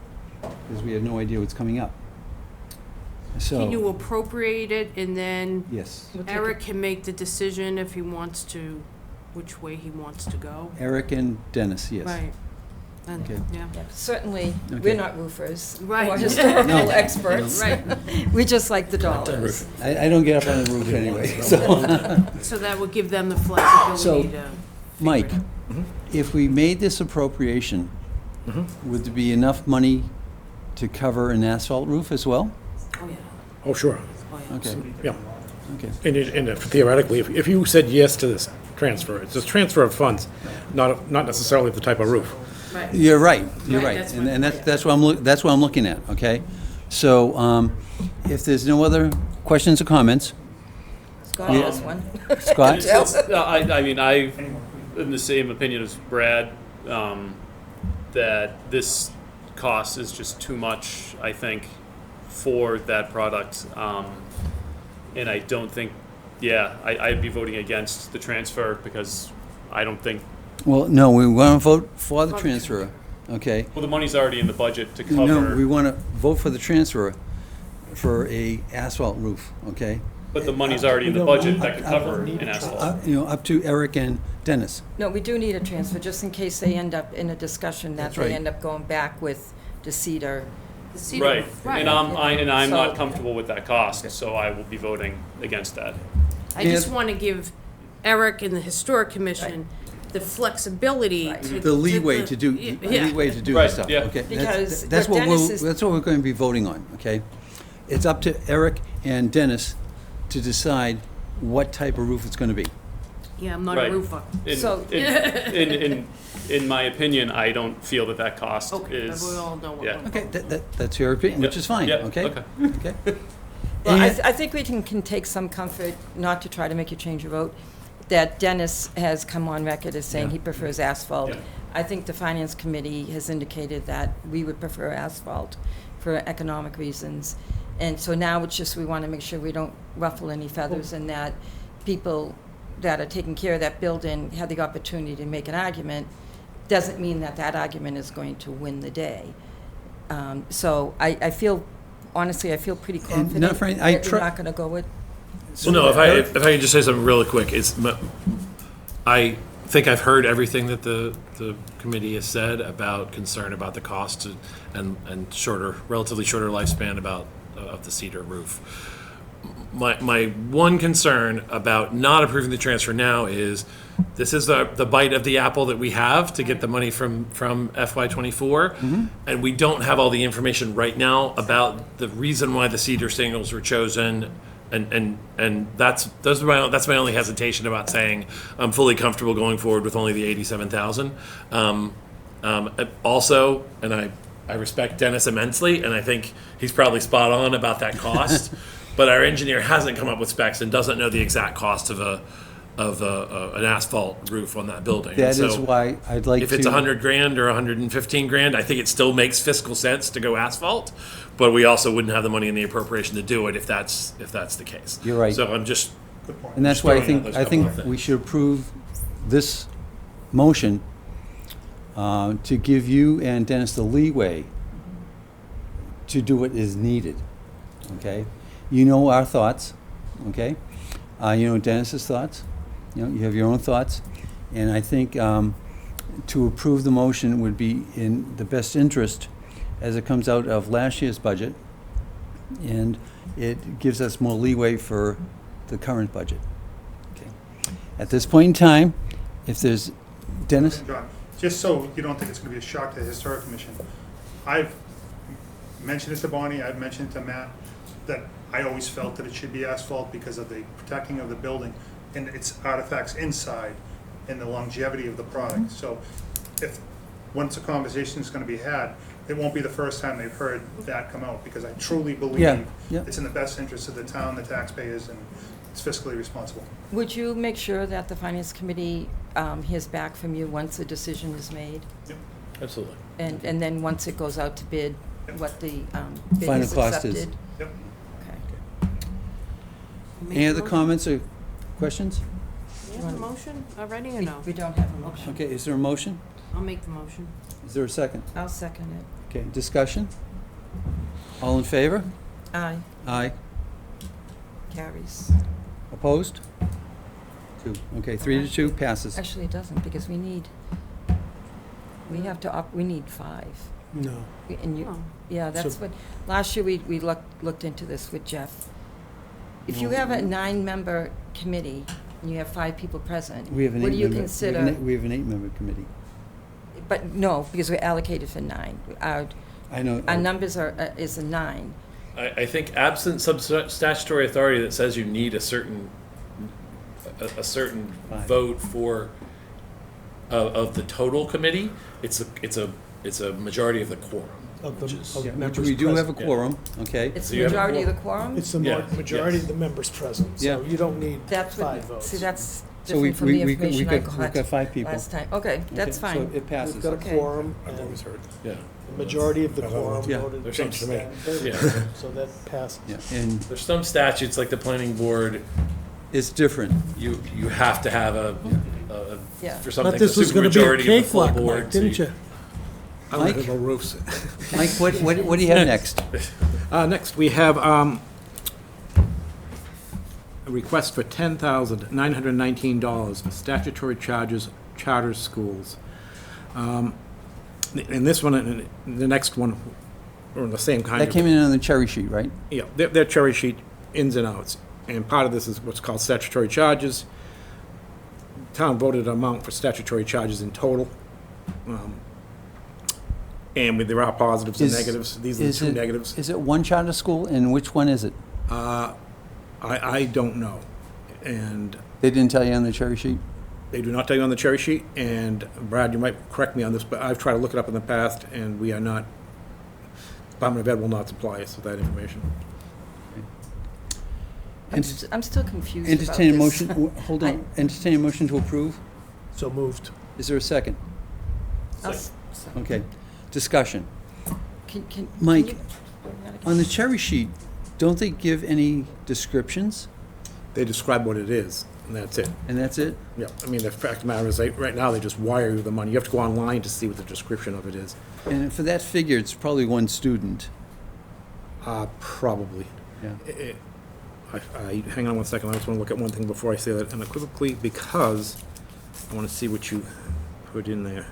Speaker 1: because we have no idea what's coming up.
Speaker 3: Can you
Speaker 1: So,
Speaker 3: appropriate it and then
Speaker 1: yes,
Speaker 2: We'll take
Speaker 3: Eric can make the decision if he wants to, which way he wants to go?
Speaker 1: Eric and Dennis, yes.
Speaker 3: Right. And,
Speaker 1: Okay.
Speaker 3: yeah.
Speaker 2: Yeah, certainly,
Speaker 1: Okay.
Speaker 2: we're not roofers
Speaker 3: Right.
Speaker 2: or historical
Speaker 1: No.
Speaker 2: experts.
Speaker 3: Right.
Speaker 2: We just like the dollars.
Speaker 1: I don't get up on the roof anyway, so.
Speaker 3: So that would give them the flexibility
Speaker 1: So,
Speaker 3: to.
Speaker 1: Mike, if we made this appropriation, would there be enough money to cover an asphalt roof as well?
Speaker 3: Oh, yeah.
Speaker 7: Oh, sure.
Speaker 3: Oh, yeah.
Speaker 1: Okay,
Speaker 7: Yeah.
Speaker 1: okay.
Speaker 7: And if theoretically, if you said yes to this transfer, it's a transfer of funds, not necessarily the type of roof.
Speaker 3: Right.
Speaker 1: You're right, you're
Speaker 3: Right,
Speaker 1: right.
Speaker 3: that's
Speaker 1: And
Speaker 3: what-
Speaker 1: that's what I'm looking at, okay? So, if there's no other questions or comments,
Speaker 2: Scott has one.
Speaker 1: Scott?
Speaker 9: I mean, I'm in the same opinion as Brad, that this cost is just too much, I think, for that product. And I don't think, I'd be voting against the transfer because I don't think,
Speaker 1: Well, no, we want to vote for the
Speaker 3: For the
Speaker 1: transfer, okay?
Speaker 9: well, the money's already in the budget to
Speaker 1: No, we
Speaker 9: cover,
Speaker 1: want to vote for the transfer for a asphalt roof, okay?
Speaker 9: but the money's already in the budget that could cover an asphalt.
Speaker 1: Up to Eric and Dennis.
Speaker 2: No, we do need a transfer, just in case they end up in a discussion that
Speaker 1: That's
Speaker 2: they
Speaker 1: right.
Speaker 2: end up going back with the cedar.
Speaker 3: The cedar
Speaker 9: Right,
Speaker 3: roof, right.
Speaker 9: and I'm
Speaker 2: So-
Speaker 9: not comfortable with that cost, so I will be voting against that.
Speaker 3: I just want to give Eric and the Historic Commission the flexibility
Speaker 2: Right.
Speaker 3: to.
Speaker 1: The leeway to do,
Speaker 3: Yeah.
Speaker 1: leeway to do
Speaker 9: Right,
Speaker 1: this stuff,
Speaker 9: yeah.
Speaker 1: okay?
Speaker 2: Because
Speaker 1: That's
Speaker 2: what
Speaker 1: what
Speaker 2: Dennis is-
Speaker 1: that's what we're going to be voting on, okay? It's up to Eric and Dennis to decide what type of roof it's going to be.
Speaker 3: Yeah, I'm not a
Speaker 9: Right.
Speaker 3: roofer.
Speaker 9: And-
Speaker 2: So-
Speaker 9: and in my opinion, I don't feel that cost
Speaker 3: Okay,
Speaker 9: is.
Speaker 3: we all know what
Speaker 9: yeah.
Speaker 3: we're
Speaker 1: Okay, that's your opinion, which
Speaker 9: Yeah,
Speaker 1: is fine,
Speaker 9: yeah,
Speaker 1: okay?
Speaker 9: okay.
Speaker 1: Okay.
Speaker 2: Well,
Speaker 1: And-
Speaker 2: I think we can take some comfort, not to try to make you change your vote, that Dennis has come on record as saying
Speaker 1: Yeah.
Speaker 2: he prefers asphalt.
Speaker 9: Yeah.
Speaker 2: I think the Finance Committee has indicated that we would prefer asphalt for economic reasons. And so now it's just, we want to make sure we don't ruffle any feathers and that people that are taking care of that building have the opportunity to make an argument. Doesn't mean that that argument is going to win the day. So I feel, honestly, I feel pretty confident
Speaker 1: not for any-
Speaker 2: that we're not going to go with.
Speaker 4: Well, no, if I can just say something really quick, I think I've heard everything that the committee has said about concern about the cost and relatively shorter lifespan of the cedar roof. My one concern about not approving the transfer now is this is the bite of the apple that we have to get the money from FY24, and we don't have all the information right now about the reason why the cedar shingles were chosen. And that's my only hesitation about saying I'm fully comfortable going forward with only the 87,000. Also, and I respect Dennis immensely, and I think he's probably spot on about that cost. But our engineer hasn't come up with specs and doesn't know the exact cost of an asphalt roof on that building.
Speaker 1: That
Speaker 4: So
Speaker 1: is why I'd like to.
Speaker 4: if it's $100,000 or $115,000, I think it still makes fiscal sense to go asphalt. But we also wouldn't have the money in the appropriation to do it if that's the case.
Speaker 1: You're right.
Speaker 4: So I'm just
Speaker 6: Good point.
Speaker 1: And that's
Speaker 4: Just
Speaker 1: why
Speaker 4: throwing out those
Speaker 1: I
Speaker 4: couple of
Speaker 1: think we
Speaker 4: things.
Speaker 1: should approve this motion to give you and Dennis the leeway to do what is needed, okay? You know our thoughts, okay? You know Dennis's thoughts, you have your own thoughts, and I think to approve the motion would be in the best interest as it comes out of last year's budget, and it gives us more leeway for the current budget. Okay. At this point in time, if there's, Dennis?
Speaker 6: John, just so you don't think it's gonna be a shock to the Historic Commission, I've mentioned it to Bonnie, I've mentioned it to Matt, that I always felt that it should be asphalt because of the protecting of the building and its artifacts inside and the longevity of the product. So once a conversation is gonna be had, it won't be the first time they've heard that come out, because I truly believe
Speaker 1: Yeah.
Speaker 6: it's in the best interest of the town, the taxpayers, and it's fiscally responsible.
Speaker 2: Would you make sure that the Finance Committee hears back from you once a decision is made?
Speaker 4: absolutely.
Speaker 2: And then once it goes out to bid, what the bid
Speaker 1: Final
Speaker 2: is
Speaker 1: cost is.
Speaker 2: accepted?
Speaker 6: Yep.
Speaker 2: Okay.
Speaker 3: Make
Speaker 1: Any
Speaker 3: a
Speaker 1: other
Speaker 3: motion?
Speaker 1: comments or questions?
Speaker 3: You have a motion already or no?
Speaker 2: We don't have a motion.
Speaker 1: Okay, is there a motion?
Speaker 3: I'll make the motion.
Speaker 1: Is there a second?
Speaker 2: I'll second it.
Speaker 1: Okay, discussion? All in favor?
Speaker 2: Aye,
Speaker 1: Aye.
Speaker 2: carries.
Speaker 1: Opposed? 2. Okay, 3 to 2 passes.
Speaker 2: Actually, it doesn't, because we need 5.
Speaker 8: No.
Speaker 2: And you,
Speaker 3: Oh.
Speaker 2: yeah, that's
Speaker 8: So-
Speaker 2: what, last year we looked into this with Jeff. If you have a 9-member committee and you have 5 people present,
Speaker 1: We have an
Speaker 2: what do you
Speaker 1: 8-member,
Speaker 2: consider?
Speaker 1: we have an 8-member committee.
Speaker 2: But no, because we're allocated for 9.
Speaker 1: I know.
Speaker 2: Our numbers is a 9.
Speaker 4: I think absent some statutory authority that says you need a certain
Speaker 1: Five.
Speaker 4: vote for of the total committee, it's a majority of the quorum.
Speaker 8: Of the,
Speaker 4: Which is-
Speaker 8: of
Speaker 1: Yeah, which
Speaker 8: members
Speaker 1: we do have a
Speaker 8: present.
Speaker 1: quorum, okay?
Speaker 2: It's
Speaker 4: So
Speaker 2: the
Speaker 4: you have a
Speaker 2: majority of the quorum?
Speaker 8: It's the
Speaker 4: Yeah,
Speaker 8: majority
Speaker 4: yes.
Speaker 8: of the members present,
Speaker 1: Yeah.
Speaker 8: so you don't need
Speaker 2: That's
Speaker 8: 5
Speaker 2: what,
Speaker 8: votes.
Speaker 2: see, that's
Speaker 1: So we
Speaker 2: different from the
Speaker 1: we
Speaker 2: information I
Speaker 1: we've got
Speaker 2: got
Speaker 1: 5 people.
Speaker 2: last time. Okay, that's
Speaker 1: Okay,
Speaker 2: fine.
Speaker 1: So it passes.
Speaker 8: We've got a
Speaker 2: Okay.
Speaker 8: quorum, and
Speaker 4: Yeah.
Speaker 8: the majority of the quorum
Speaker 1: Yeah.
Speaker 8: voted.
Speaker 4: There's some-
Speaker 8: against that in favor.
Speaker 4: Yeah.
Speaker 8: So that passes.
Speaker 1: Yeah, and
Speaker 4: There's some statutes, like the planning board,
Speaker 1: it's different.
Speaker 4: you have to have
Speaker 2: Yeah.
Speaker 4: for something,
Speaker 8: Thought
Speaker 4: a
Speaker 8: this was gonna be a
Speaker 4: supermajority of the full
Speaker 8: cakewalk,
Speaker 4: board.
Speaker 8: Mike, didn't you?
Speaker 7: I don't
Speaker 1: Mike?
Speaker 7: know about roofs.
Speaker 1: Mike, what do you have next?
Speaker 7: Next, we have a request for $10,919 for statutory charges, charter schools. And this one, and the next one, are the same kind of.
Speaker 1: That came in on the cherry sheet, right?
Speaker 7: Yeah, their cherry sheet ins and outs. And part of this is what's called statutory charges. Town voted an amount for statutory charges in total. And there are positives and
Speaker 1: Is-
Speaker 7: negatives. These are the
Speaker 1: is
Speaker 7: 2
Speaker 1: it-
Speaker 7: negatives.
Speaker 1: Is it one charter school, and which one is it?
Speaker 7: I don't know. And
Speaker 1: They didn't tell you on the cherry sheet?
Speaker 7: They do not tell you on the cherry sheet, and Brad, you might correct me on this, but I've tried to look it up in the past, and we are not, Department of Ed will not supply us with that information.
Speaker 2: I'm still confused about this.
Speaker 1: Entertain a motion, hold on, entertain a motion to approve?
Speaker 8: So moved.
Speaker 1: Is there a second?
Speaker 2: I'll s-
Speaker 1: Okay, discussion.
Speaker 2: can
Speaker 1: Mike,
Speaker 2: you- bring that again?
Speaker 1: On the cherry sheet, don't they give any descriptions?
Speaker 7: They describe what it is, and that's it.
Speaker 1: And that's it?
Speaker 7: Yeah, I mean, the fact of the matter is, right now, they just wire you the money. You have to go online to see what the description of it is.
Speaker 1: And for that figure, it's probably one student.
Speaker 7: Probably.
Speaker 1: Yeah.
Speaker 7: Hang on one second, I just want to look at one thing before I say that unequivocally, because I want to see what you put in there.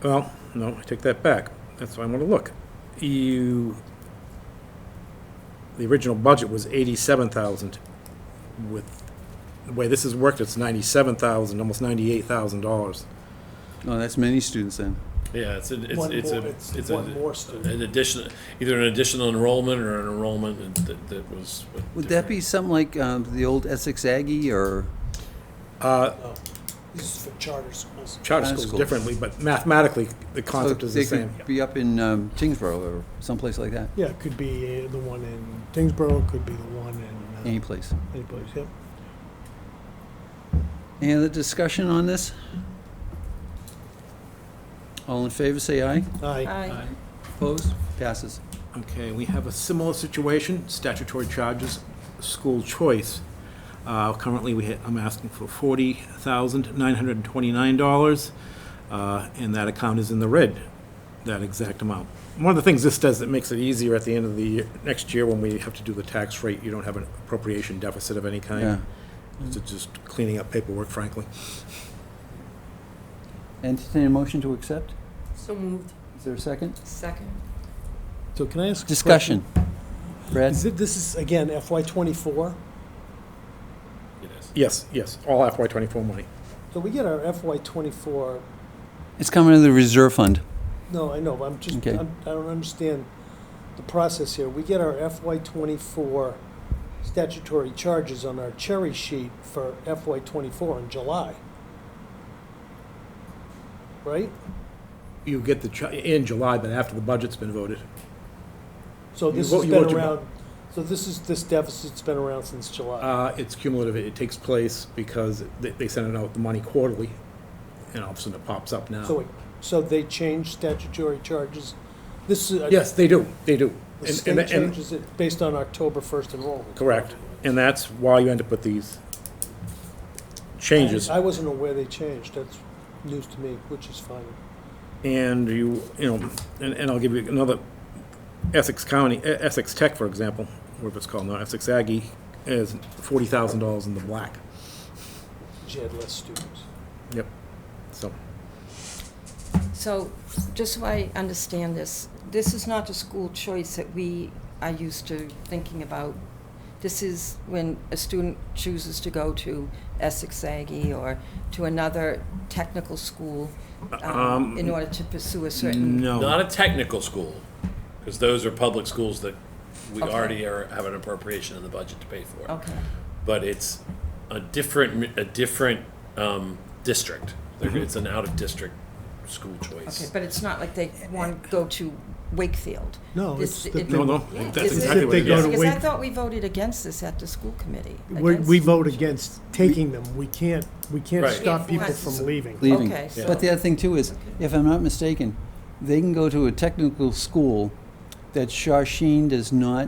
Speaker 7: Well, no, I take that back. That's why I want to look. The original budget was 87,000. With the way this has worked, it's 97,000, almost $98,000.
Speaker 1: Oh, that's many students then.
Speaker 4: Yeah, it's
Speaker 8: One more student.
Speaker 4: an addition, either an additional enrollment or an enrollment that was.
Speaker 1: Would that be something like the old Essex Aggie or?
Speaker 8: This is for charter schools.
Speaker 7: Charter
Speaker 1: Charter
Speaker 7: schools
Speaker 1: schools.
Speaker 7: differently, but mathematically, the concept is the
Speaker 1: They
Speaker 7: same.
Speaker 1: could be up in Tingsboro or someplace like that,
Speaker 8: Yeah, it could be the one in Tingsboro, it could be the one in
Speaker 1: any place.
Speaker 8: any place, yep.
Speaker 1: Any other discussion on this? All in favor, say aye.
Speaker 8: Aye.
Speaker 2: Aye.
Speaker 1: Opposed? Passes.
Speaker 7: Okay, we have a similar situation, statutory charges, school choice. Currently, I'm asking for $40,929, and that account is in the red, that exact amount. One of the things this does, it makes it easier at the end of the year, next year when we have to do the tax rate, you don't have an appropriation deficit of any
Speaker 1: Yeah.
Speaker 7: kind. It's just cleaning up paperwork, frankly.
Speaker 1: Entertain a motion to accept?
Speaker 3: So moved.
Speaker 1: Is there a second?
Speaker 2: Second.
Speaker 8: So can I ask? a
Speaker 1: Discussion. Brad?
Speaker 8: question? This is, again, FY '24?
Speaker 4: It is.
Speaker 7: Yes, all FY '24 money.
Speaker 8: So we get our FY '24,
Speaker 1: It's coming to the reserve fund.
Speaker 8: no, I know, but I'm just,
Speaker 1: Okay.
Speaker 8: I don't understand the process here. We get our FY '24 statutory charges on our cherry sheet for FY '24 in July. Right?
Speaker 7: You get in July, but after the budget's been voted.
Speaker 8: So
Speaker 7: You
Speaker 8: this
Speaker 7: vote-
Speaker 8: has
Speaker 7: you
Speaker 8: been
Speaker 7: vote your
Speaker 8: around, so this deficit's been around since July.
Speaker 7: It's cumulative. It takes place because they send out the money quarterly, and all of a sudden it pops up now.
Speaker 8: So they change statutory charges? This is.
Speaker 7: Yes, they do.
Speaker 8: The
Speaker 7: And-
Speaker 8: state
Speaker 7: and-
Speaker 8: changes it based on October 1st enrollment.
Speaker 7: Correct. And that's why you end up with these changes.
Speaker 8: I wasn't aware they changed. That's news to me, which is fine.
Speaker 7: And and I'll give you another, Essex County, Essex Tech, for example, whatever it's called now, Essex Aggie, is $40,000 in the black.
Speaker 8: She had less students.
Speaker 7: Yep. So,
Speaker 2: So, just so I understand this, this is not the school choice that we are used to thinking about. This is when a student chooses to go to Essex Aggie or to another technical school in order to pursue a certain.
Speaker 7: no.
Speaker 4: Not a technical school, because those are public schools that we
Speaker 2: Okay.
Speaker 4: already have an appropriation in the budget to pay for.
Speaker 2: Okay,
Speaker 4: But it's a different district. It's an out-of-district school
Speaker 2: okay,
Speaker 4: choice.
Speaker 2: but it's not like they want to go to Wakefield.
Speaker 8: No,
Speaker 2: This-
Speaker 8: it's the-
Speaker 2: it-
Speaker 7: No,
Speaker 2: Yeah,
Speaker 7: that's
Speaker 2: is it-
Speaker 7: exactly what
Speaker 8: They
Speaker 7: it
Speaker 8: go
Speaker 7: is.
Speaker 8: to
Speaker 2: Because I
Speaker 8: Wake-
Speaker 2: thought we voted against this at the school committee.
Speaker 8: We
Speaker 2: against-
Speaker 8: vote against taking them. We can't
Speaker 4: Right.
Speaker 8: stop people
Speaker 2: Right.
Speaker 8: from leaving.
Speaker 1: Leaving.
Speaker 2: Okay, so-
Speaker 1: But the other thing too is, if I'm not mistaken, they can go to a technical school that Shawshene does not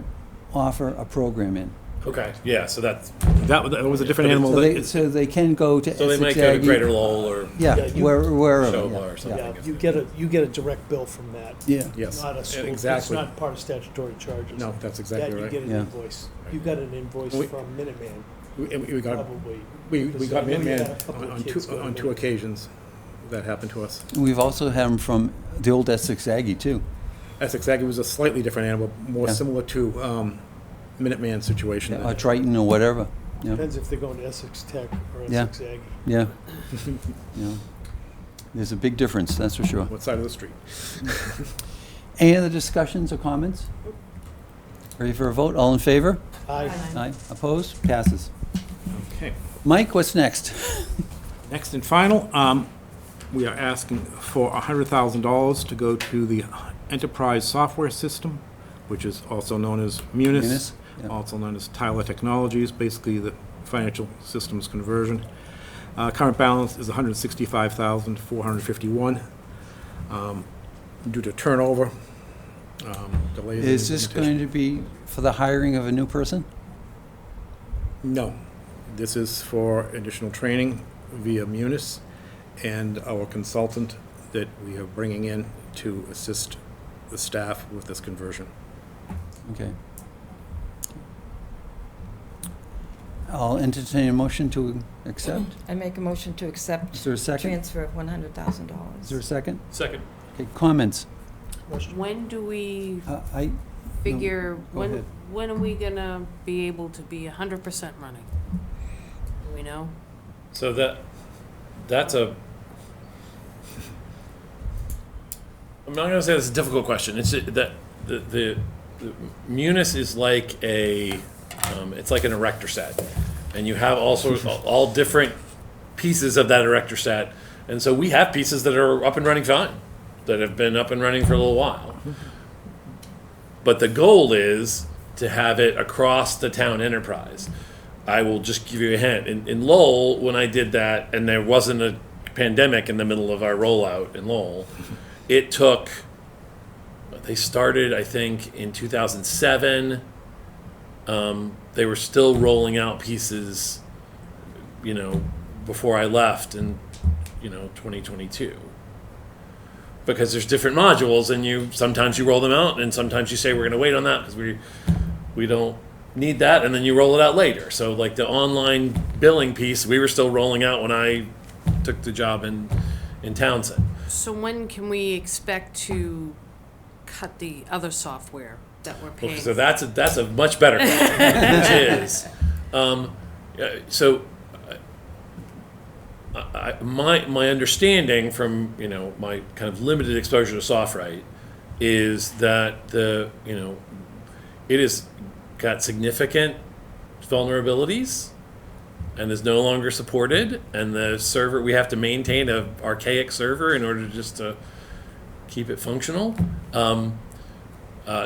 Speaker 1: offer a program in.
Speaker 4: Okay, yeah, so that's,
Speaker 7: That was a different animal.
Speaker 1: So they can go to
Speaker 4: so they might
Speaker 1: Essex
Speaker 4: go to
Speaker 1: Aggie.
Speaker 4: Greater Lowell or
Speaker 1: Yeah,
Speaker 8: Yeah,
Speaker 1: wherever.
Speaker 4: Showa
Speaker 1: yeah,
Speaker 4: or
Speaker 1: yeah.
Speaker 4: something.
Speaker 8: Yeah,
Speaker 4: if
Speaker 8: you
Speaker 4: they-
Speaker 8: get a direct bill from that.
Speaker 1: Yeah.
Speaker 8: Not a school.
Speaker 7: exactly.
Speaker 8: It's not part of statutory charges.
Speaker 7: No, that's
Speaker 8: That
Speaker 7: exactly
Speaker 8: you
Speaker 7: right.
Speaker 8: get an
Speaker 1: Yeah.
Speaker 8: invoice. You got an invoice
Speaker 7: We-
Speaker 8: from Minuteman,
Speaker 7: We got,
Speaker 8: probably.
Speaker 7: we
Speaker 8: Because
Speaker 7: got
Speaker 8: I know you had a
Speaker 7: Minuteman
Speaker 8: couple of
Speaker 7: on
Speaker 8: kids go
Speaker 7: on
Speaker 8: to
Speaker 7: two
Speaker 8: Minuteman.
Speaker 7: occasions. That happened to us.
Speaker 1: We've also had them from the old Essex Aggie too.
Speaker 7: Essex Aggie was a slightly different animal, more
Speaker 1: Yeah.
Speaker 7: similar to Minuteman situation.
Speaker 1: Or Triton or whatever. Yeah,
Speaker 8: Depends if they're going to Essex Tech or
Speaker 1: Yeah.
Speaker 8: Essex Aggie.
Speaker 1: yeah. Yeah. There's a big difference, that's for sure.
Speaker 7: What side of the street?
Speaker 1: Any other discussions or comments? Ready for a vote? All in favor?
Speaker 8: Aye.
Speaker 1: Aye. Opposed? Passes.
Speaker 7: Okay.
Speaker 1: Mike, what's next?
Speaker 7: Next and final, we are asking for $100,000 to go to the enterprise software system, which is also known as Munis,
Speaker 1: Munis, yeah.
Speaker 7: also known as Tyler Technologies, basically the financial systems conversion. Current balance is $165,451. Due to turnover, delays. in
Speaker 1: Is this
Speaker 7: implementation.
Speaker 1: going to be for the hiring of a new person?
Speaker 7: No, this is for additional training via Munis and our consultant that we are bringing in to assist the staff with this conversion.
Speaker 1: Okay. I'll entertain a motion to accept.
Speaker 2: I make a motion to accept
Speaker 1: Is there a second?
Speaker 2: transfer of
Speaker 1: Is there a
Speaker 2: $100,000.
Speaker 1: second?
Speaker 9: Second.
Speaker 1: Okay, comments?
Speaker 3: When do we
Speaker 1: I,
Speaker 3: figure,
Speaker 1: go ahead.
Speaker 3: when are we gonna be able to be 100% running? Do we know?
Speaker 4: So that's a. I'm not gonna say that's a difficult question. It's that the Munis is like it's like an erector set, and you have all sorts all different pieces of that erector set, and so we have pieces that are up and running fine, that have been up and running for a little while. But the goal is to have it across the town enterprise. I will just give you a hint. In Lowell, when I did that, and there wasn't a pandemic in the middle of our rollout in Lowell, it took, they started, I think, in 2007. They were still rolling out pieces, before I left in, 2022. Because there's different modules, and sometimes you roll them out, and sometimes you say we're going to wait on that because we don't need that, and then you roll it out later. So like the online billing piece, we were still rolling out when I took the job in Townsend.
Speaker 3: So when can we expect to cut the other software that we're paying?
Speaker 4: Okay, so that's a much better question, which is, my understanding from my kind of limited exposure to SoftWrite is that it has got significant vulnerabilities and is no longer supported, and the server, we have to maintain a archaic server in order just to keep it functional.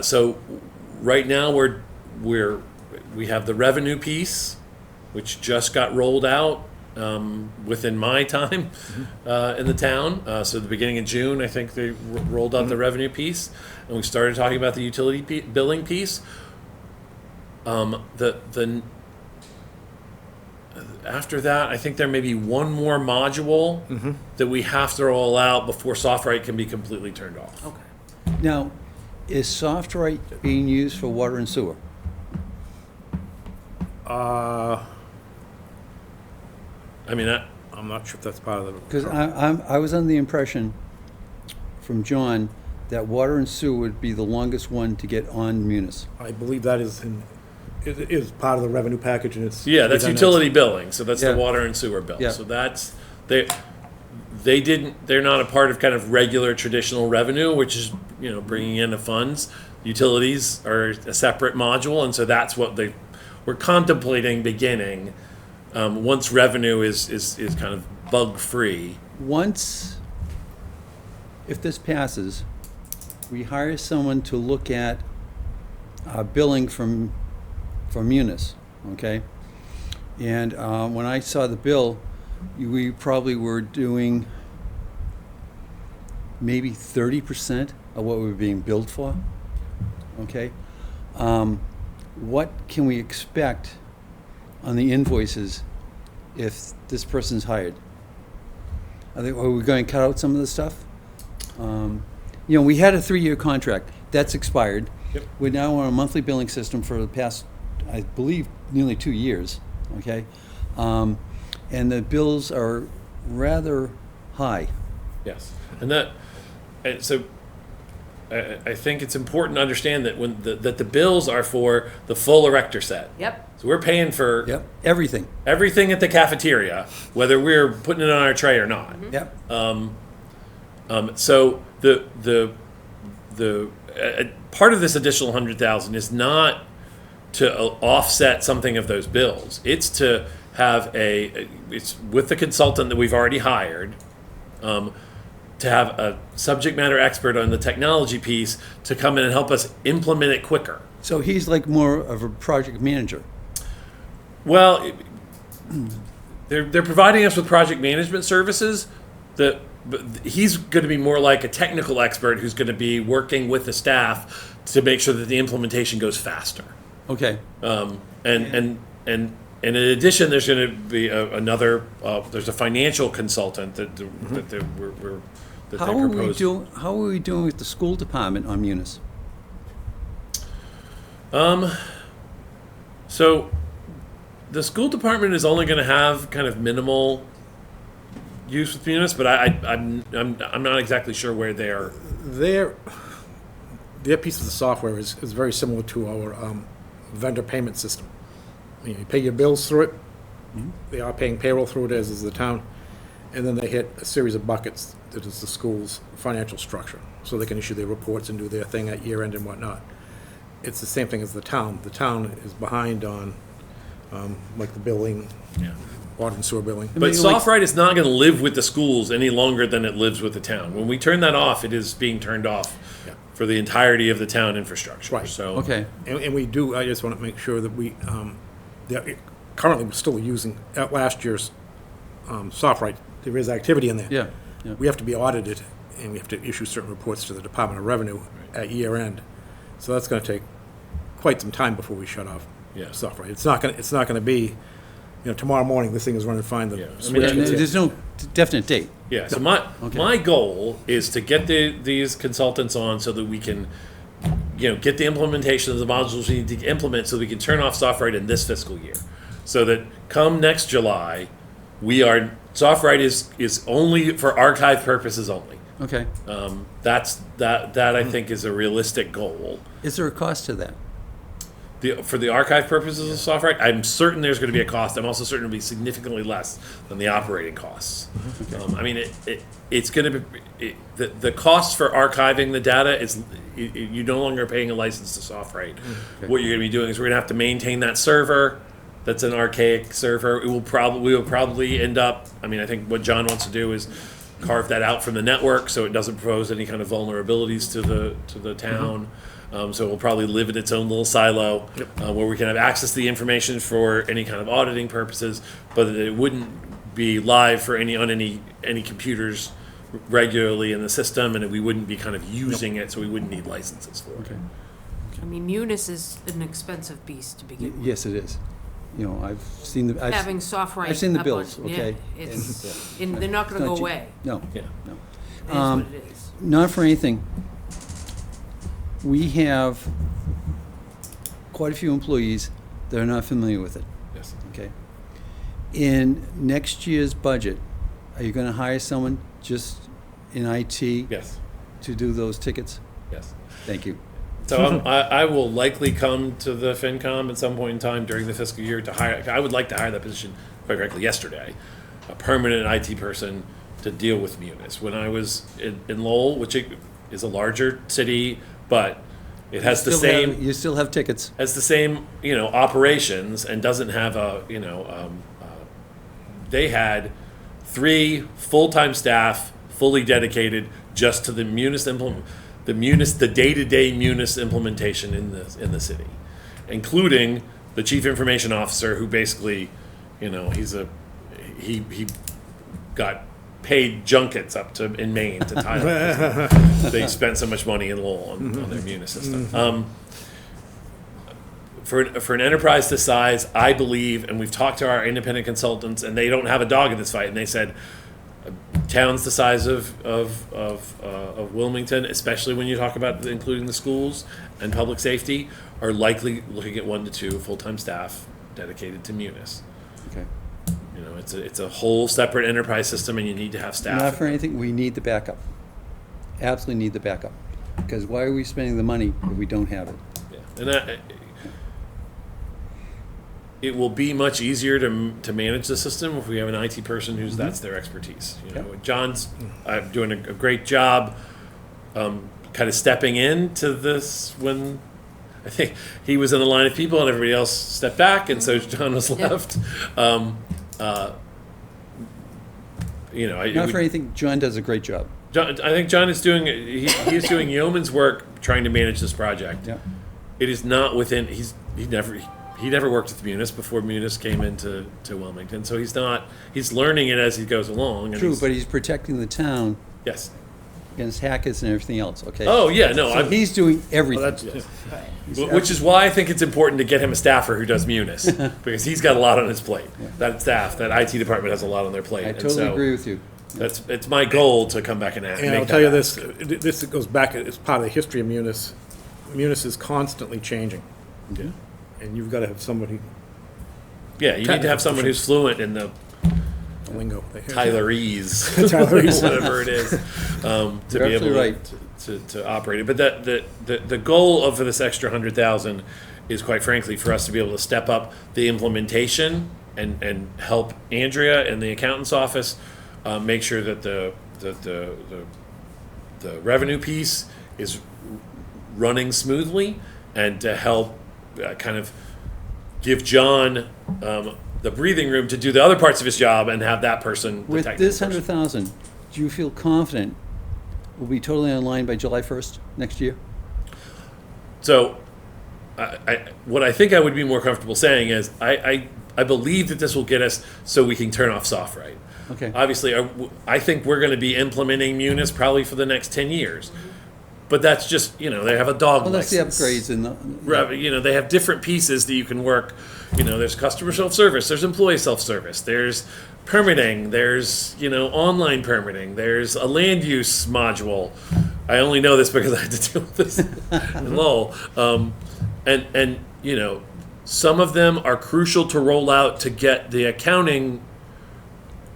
Speaker 4: So right now we have the revenue piece, which just got rolled out within my time in the town. So the beginning of June, I think they rolled out the revenue piece, and we started talking about the utility billing piece. After that, I think there may be one more module that we have to roll out before SoftWrite can be completely turned off.
Speaker 3: Okay.
Speaker 1: now, is SoftWrite being used for water and sewer?
Speaker 7: Uh,
Speaker 4: I mean,
Speaker 7: I'm not sure if that's part of the.
Speaker 1: Because I was under the impression from John that water and sewer would be the longest one to get on Munis.
Speaker 7: I believe that is it is part of the revenue package, and it's.
Speaker 4: yeah, that's utility billing. So that's
Speaker 1: Yeah.
Speaker 4: the water and sewer bill.
Speaker 1: Yeah.
Speaker 4: So that's they're not a part of kind of regular traditional revenue, which is bringing in the funds. Utilities are a separate module, and so that's what we're contemplating beginning once revenue is kind of bug free.
Speaker 1: Once, if this passes, we hire someone to look at billing from Munis, okay? And when I saw the bill, we probably were doing maybe 30% of what we were being billed for, okay? What can we expect on the invoices if this person's hired? Are we going to cut out some of the stuff? We had a 3-year contract. That's expired.
Speaker 4: Yep.
Speaker 1: We're now on a monthly billing system for the past, I believe, nearly 2 years, okay? And the bills are rather high.
Speaker 4: Yes, and so I think it's important to understand that that the bills are for the full erector set.
Speaker 3: Yep.
Speaker 4: So we're paying for
Speaker 1: Yep, everything.
Speaker 4: everything at the cafeteria, whether we're putting it on our tray or not.
Speaker 1: Yep.
Speaker 4: So the part of this additional 100,000 is not to offset something of those bills. It's to have it's with the consultant that we've already hired, to have a subject matter expert on the technology piece to come in and help us implement it quicker.
Speaker 1: So he's like more of a project manager.
Speaker 4: Well, they're providing us with project management services. But he's going to be more like a technical expert who's going to be working with the staff to make sure that the implementation goes faster.
Speaker 1: Okay.
Speaker 4: And in addition, there's going to be another. There's a financial consultant that we're that
Speaker 1: How
Speaker 4: they
Speaker 1: are we
Speaker 4: proposed.
Speaker 1: doing? How are we doing with the school department on Munis?
Speaker 4: So the school department is only going to have kind of minimal use with Munis, but I'm not exactly sure where they are.
Speaker 7: Their piece of the software is very similar to our vendor payment system. You pay your bills through it. They are paying payroll through it, as is the town. And then they hit a series of buckets that is the school's financial structure. So they can issue their reports and do their thing at year end and whatnot. It's the same thing as the town. The town is behind on, like the billing,
Speaker 4: Yeah.
Speaker 7: water and sewer billing.
Speaker 4: But SoftWrite is not going to live with the schools any longer than it lives with the town. When we turn that off, it is being turned off
Speaker 7: Yeah.
Speaker 4: for the entirety of the town infrastructure.
Speaker 7: Right.
Speaker 4: So
Speaker 1: Okay.
Speaker 7: And we do, I just want to make sure that we, currently we're still using, at last year's SoftWrite, there is activity in there.
Speaker 1: Yeah. Yeah.
Speaker 7: We have to be audited, and we have to issue certain reports to the Department of Revenue at year end. So that's going to take quite some time before we shut off
Speaker 4: Yeah.
Speaker 7: SoftWrite. It's not going to be, tomorrow morning, this thing is running fine. The
Speaker 4: Yeah. I mean,
Speaker 7: switch
Speaker 1: And
Speaker 7: gets hit.
Speaker 1: there's no definite date.
Speaker 4: Yeah. So my goal is to get these consultants on so that we can, get the implementation of the modules we need to implement so we can turn off SoftWrite in this fiscal year. So that come next July, SoftWrite is only for archive purposes only.
Speaker 1: Okay.
Speaker 4: That I think is a realistic goal.
Speaker 1: Is there a cost to that?
Speaker 4: For the archive purposes of SoftWrite, I'm certain there's going to be a cost. I'm also certain it'll be significantly less than the operating costs. I mean, it's going to be the cost for archiving the data is you're no longer paying a license to SoftWrite. What you're going to be doing is we're going to have to maintain that server. That's an archaic server. We will probably end up. I mean, I think what John wants to do is carve that out from the network so it doesn't pose any kind of vulnerabilities to the town. So it will probably live in its own little silo where we can have access to the information for any kind of auditing purposes, but it wouldn't be live for on any computers regularly in the system, and we wouldn't be kind of using it, so we wouldn't need licenses for it.
Speaker 1: Okay.
Speaker 3: I mean, Munis is an expensive beast to begin with.
Speaker 1: Yes, it is. I've seen the.
Speaker 3: Having SoftWrite.
Speaker 1: I've seen the
Speaker 3: up
Speaker 1: bills,
Speaker 3: on- yeah,
Speaker 1: okay?
Speaker 3: and they're not gonna
Speaker 1: It's
Speaker 3: go
Speaker 1: not cheap.
Speaker 3: away.
Speaker 1: No,
Speaker 4: Yeah.
Speaker 1: no.
Speaker 3: It is what it is.
Speaker 1: Not for anything. We have quite a few employees that are not familiar with it,
Speaker 4: Yes.
Speaker 1: okay? In next year's budget, are you gonna hire someone just in IT
Speaker 4: Yes.
Speaker 1: to do those tickets?
Speaker 4: Yes.
Speaker 1: Thank you.
Speaker 4: So I will likely come to the FinCom at some point in time during the fiscal year to hire. I would like to hire that position, quite frankly, yesterday, a permanent IT person to deal with Munis. When I was in Lowell, which is a larger city, but it has the same
Speaker 1: You still have tickets.
Speaker 4: operations and doesn't have they had 3 full-time staff fully dedicated just to the Munis the day-to-day Munis implementation in the city, including the chief information officer, who basically, he got paid junkets up to in Maine to Thailand. They spent so much money in Lowell on their Munis system. For an enterprise this size, I believe, and we've talked to our independent consultants, and they don't have a dog in this fight, and they said towns the size of Wilmington, especially when you talk about including the schools and public safety, are likely looking at 1 to 2 full-time staff dedicated to Munis.
Speaker 1: Okay.
Speaker 4: It's a whole separate enterprise system, and you need to have staff.
Speaker 1: Not for anything, we need the backup. Absolutely need the backup. Because why are we spending the money if we don't have it?
Speaker 4: Yeah. And it will be much easier to manage the system if we have an IT person who's that's their expertise. John's doing a great job, kind of stepping into this when I think he was in the line of people and everybody else stepped back, and so John was
Speaker 2: Yeah.
Speaker 4: left. You know,
Speaker 1: Not for anything, John does a great job.
Speaker 4: John, I think John is doing, he is doing yeoman's work trying to manage this project.
Speaker 1: Yeah.
Speaker 4: It is not within, he never worked at Munis before Munis came into Wilmington, so he's learning it as he goes along. And
Speaker 1: True, but he's protecting the town
Speaker 4: yes.
Speaker 1: against hackers and everything else, okay?
Speaker 4: Oh, yeah, no,
Speaker 1: So he's doing everything.
Speaker 7: That's,
Speaker 4: which is why I think it's important to get him a staffer who does Munis, because he's got a lot on his plate. That staff, that IT department has a lot on their plate.
Speaker 1: I
Speaker 4: and
Speaker 1: totally
Speaker 4: so
Speaker 1: agree with you.
Speaker 4: it's my goal to come back and make
Speaker 7: and I'll
Speaker 4: that
Speaker 7: tell you
Speaker 4: ask.
Speaker 7: this goes back, it's part of the history of Munis. Munis is constantly changing.
Speaker 4: Yeah.
Speaker 7: And you've got to have somebody,
Speaker 4: Yeah, you need to have someone who's fluent in the
Speaker 7: lingo.
Speaker 4: Tylerese,
Speaker 7: Tylerese.
Speaker 4: whatever it is, to
Speaker 1: You're
Speaker 4: be able
Speaker 1: absolutely
Speaker 4: to operate it. But the goal of this extra 100,000 is, quite frankly, for us to be able to step up the implementation and help Andrea and the accountant's office make sure that the revenue piece is running smoothly, and to help kind of give John the breathing room to do the other parts of his job and have that person. the
Speaker 1: With
Speaker 4: technical
Speaker 1: this
Speaker 4: person.
Speaker 1: 100,000, do you feel confident we'll be totally online by July 1st next year?
Speaker 4: So, what I think I would be more comfortable saying is I believe that this will get us so we can turn off SoftWrite.
Speaker 1: Okay.
Speaker 4: Obviously, I think we're going to be implementing Munis probably for the next 10 years. But that's just, they have a dog
Speaker 1: Well, that's the
Speaker 4: license.
Speaker 1: upgrades and the,
Speaker 4: They have different pieces that you can work. There's customer self-service, there's employee self-service, there's permitting, there's, online permitting, there's a land use module. I only know this because I had to deal with this in Lowell. And some of them are crucial to roll out to get the accounting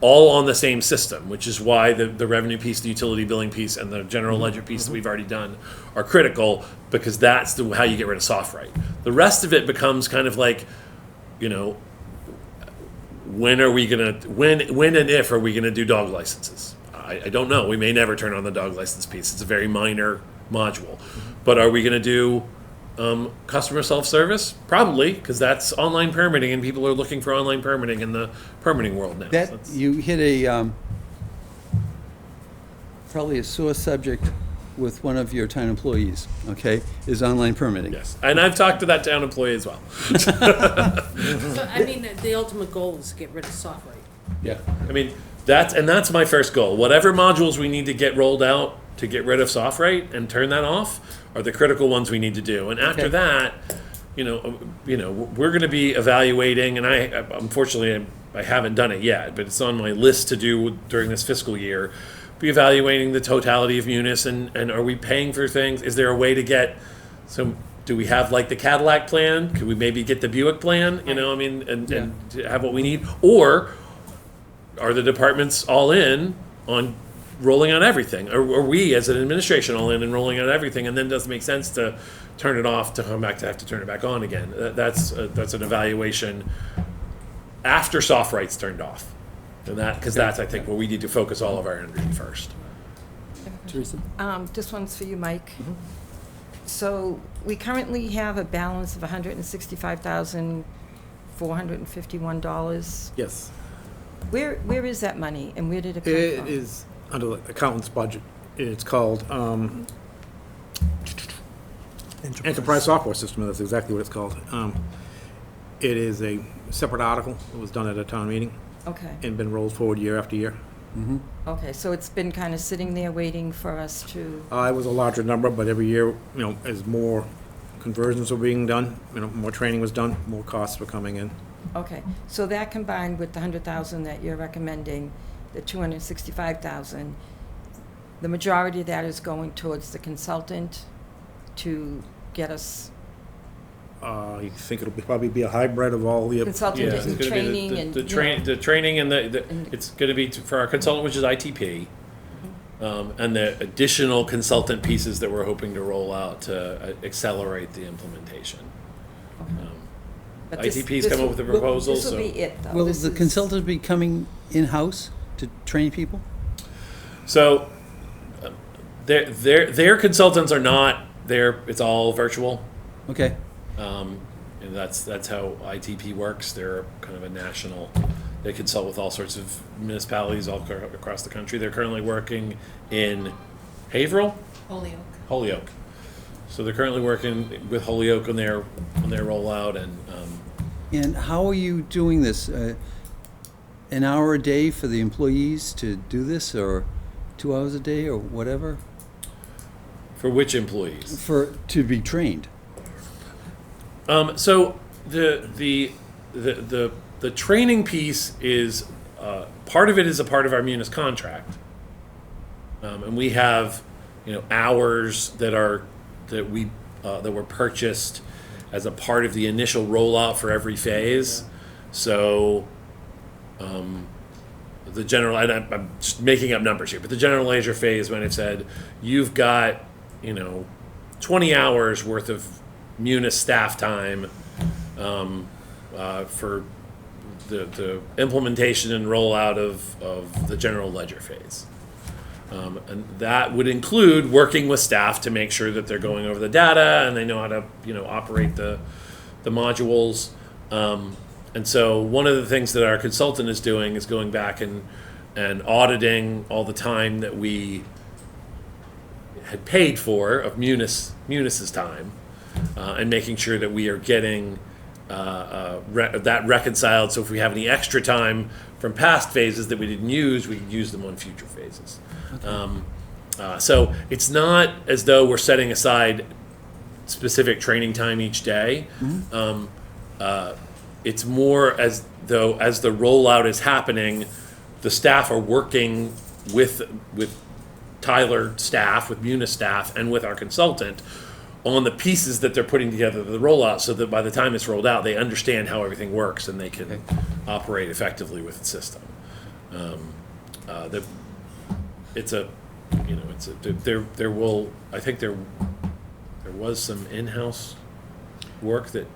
Speaker 4: all on the same system, which is why the revenue piece, the utility billing piece, and the general ledger piece that we've already done are critical, because that's how you get rid of SoftWrite. The rest of it becomes kind of like, when and if are we gonna do dog licenses? I don't know. We may never turn on the dog license piece. It's a very minor module. But are we gonna do customer self-service? Probably, because that's online permitting, and people are looking for online permitting in the permitting world now.
Speaker 1: that,
Speaker 4: So that's-
Speaker 1: you hit a, probably a sore subject with one of your town employees, okay, is online permitting.
Speaker 4: Yes, and I've talked to that town employee as well.
Speaker 3: So, I mean, the ultimate goal is to get rid of SoftWrite.
Speaker 4: Yeah, I mean, that's my first goal. Whatever modules we need to get rolled out to get rid of SoftWrite and turn that off are the critical ones we need to do. And after
Speaker 1: Okay.
Speaker 4: that, we're going to be evaluating, and I unfortunately I haven't done it yet, but it's on my list to do during this fiscal year. Be evaluating the totality of Munis, and are we paying for things? Is there a way to get some? Do we have like the Cadillac plan? Could we maybe get the Buick plan? And have what we need, or are the departments all in on rolling out everything? Or are we as an administration all in and rolling out everything, and then it doesn't make sense to turn it off to come back to have to turn it back on again? That's an evaluation after SoftWrite's turned off. And because that's, I think, where we need to focus all of our energy first.
Speaker 1: Teresa?
Speaker 2: This one's for you, Mike. So we currently have a balance of $165,451.
Speaker 7: yes.
Speaker 2: Where is that money, and where did it come
Speaker 7: It
Speaker 2: from?
Speaker 7: is under the accountant's budget. It's called Enterprise Software System. That's exactly what it's called. It is a separate article. It was done at a town meeting
Speaker 2: Okay,
Speaker 7: and been rolled forward year after year.
Speaker 2: okay, so it's been kind of sitting there waiting for us to,
Speaker 7: It was a larger number, but every year, as more conversions were being done, more training was done, more costs were coming in.
Speaker 2: okay. So that combined with the 100,000 that you're recommending, the 265,000, the majority of that is going towards the consultant to get us
Speaker 7: I think it'll probably be a hybrid of all the.
Speaker 2: consultant
Speaker 4: it's
Speaker 2: and
Speaker 4: gonna be
Speaker 2: training and,
Speaker 4: the
Speaker 2: you know,
Speaker 4: the training and
Speaker 2: And-
Speaker 4: it's going to be for our consultant, which is ITP, and the additional consultant pieces that we're hoping to roll out to accelerate the implementation.
Speaker 2: but this-
Speaker 4: ITP's
Speaker 2: this
Speaker 4: come up
Speaker 2: will-
Speaker 4: with a proposal,
Speaker 2: This will
Speaker 4: so
Speaker 2: be it, though.
Speaker 1: Will
Speaker 2: This
Speaker 1: the
Speaker 2: is-
Speaker 1: consultant be coming in-house to train people?
Speaker 4: so their consultants are not there. It's all virtual.
Speaker 1: Okay.
Speaker 4: And that's how ITP works. They're kind of a national, they consult with all sorts of municipalities all across the country. They're currently working in Haverhill?
Speaker 3: Holyoke.
Speaker 4: Holyoke. So they're currently working with Holyoke on their rollout, and
Speaker 1: And how are you doing this? An hour a day for the employees to do this, or 2 hours a day, or whatever,
Speaker 4: for which employees?
Speaker 1: to be trained?
Speaker 4: So the training piece is part of it is a part of our Munis contract, and we have hours that were purchased as a part of the initial rollout for every phase. So the general, I'm just making up numbers here, but the general ledger phase when it said you've got 20 hours worth of Munis staff time for the implementation and rollout of the general ledger phase. And that would include working with staff to make sure that they're going over the data and they know how to operate the modules. And so one of the things that our consultant is doing is going back and auditing all the time that we had paid for of Munis's time, and making sure that we are getting that reconciled. So if we have any extra time from past phases that we didn't use, we could use them on future phases. So it's not as though we're setting aside specific training time each day. It's more as though as the rollout is happening, the staff are working with Tyler staff, with Munis staff, and with our consultant on the pieces that they're putting together the rollout, so that by the time it's rolled out, they understand how everything works and they can operate effectively with the system. There was some in-house work that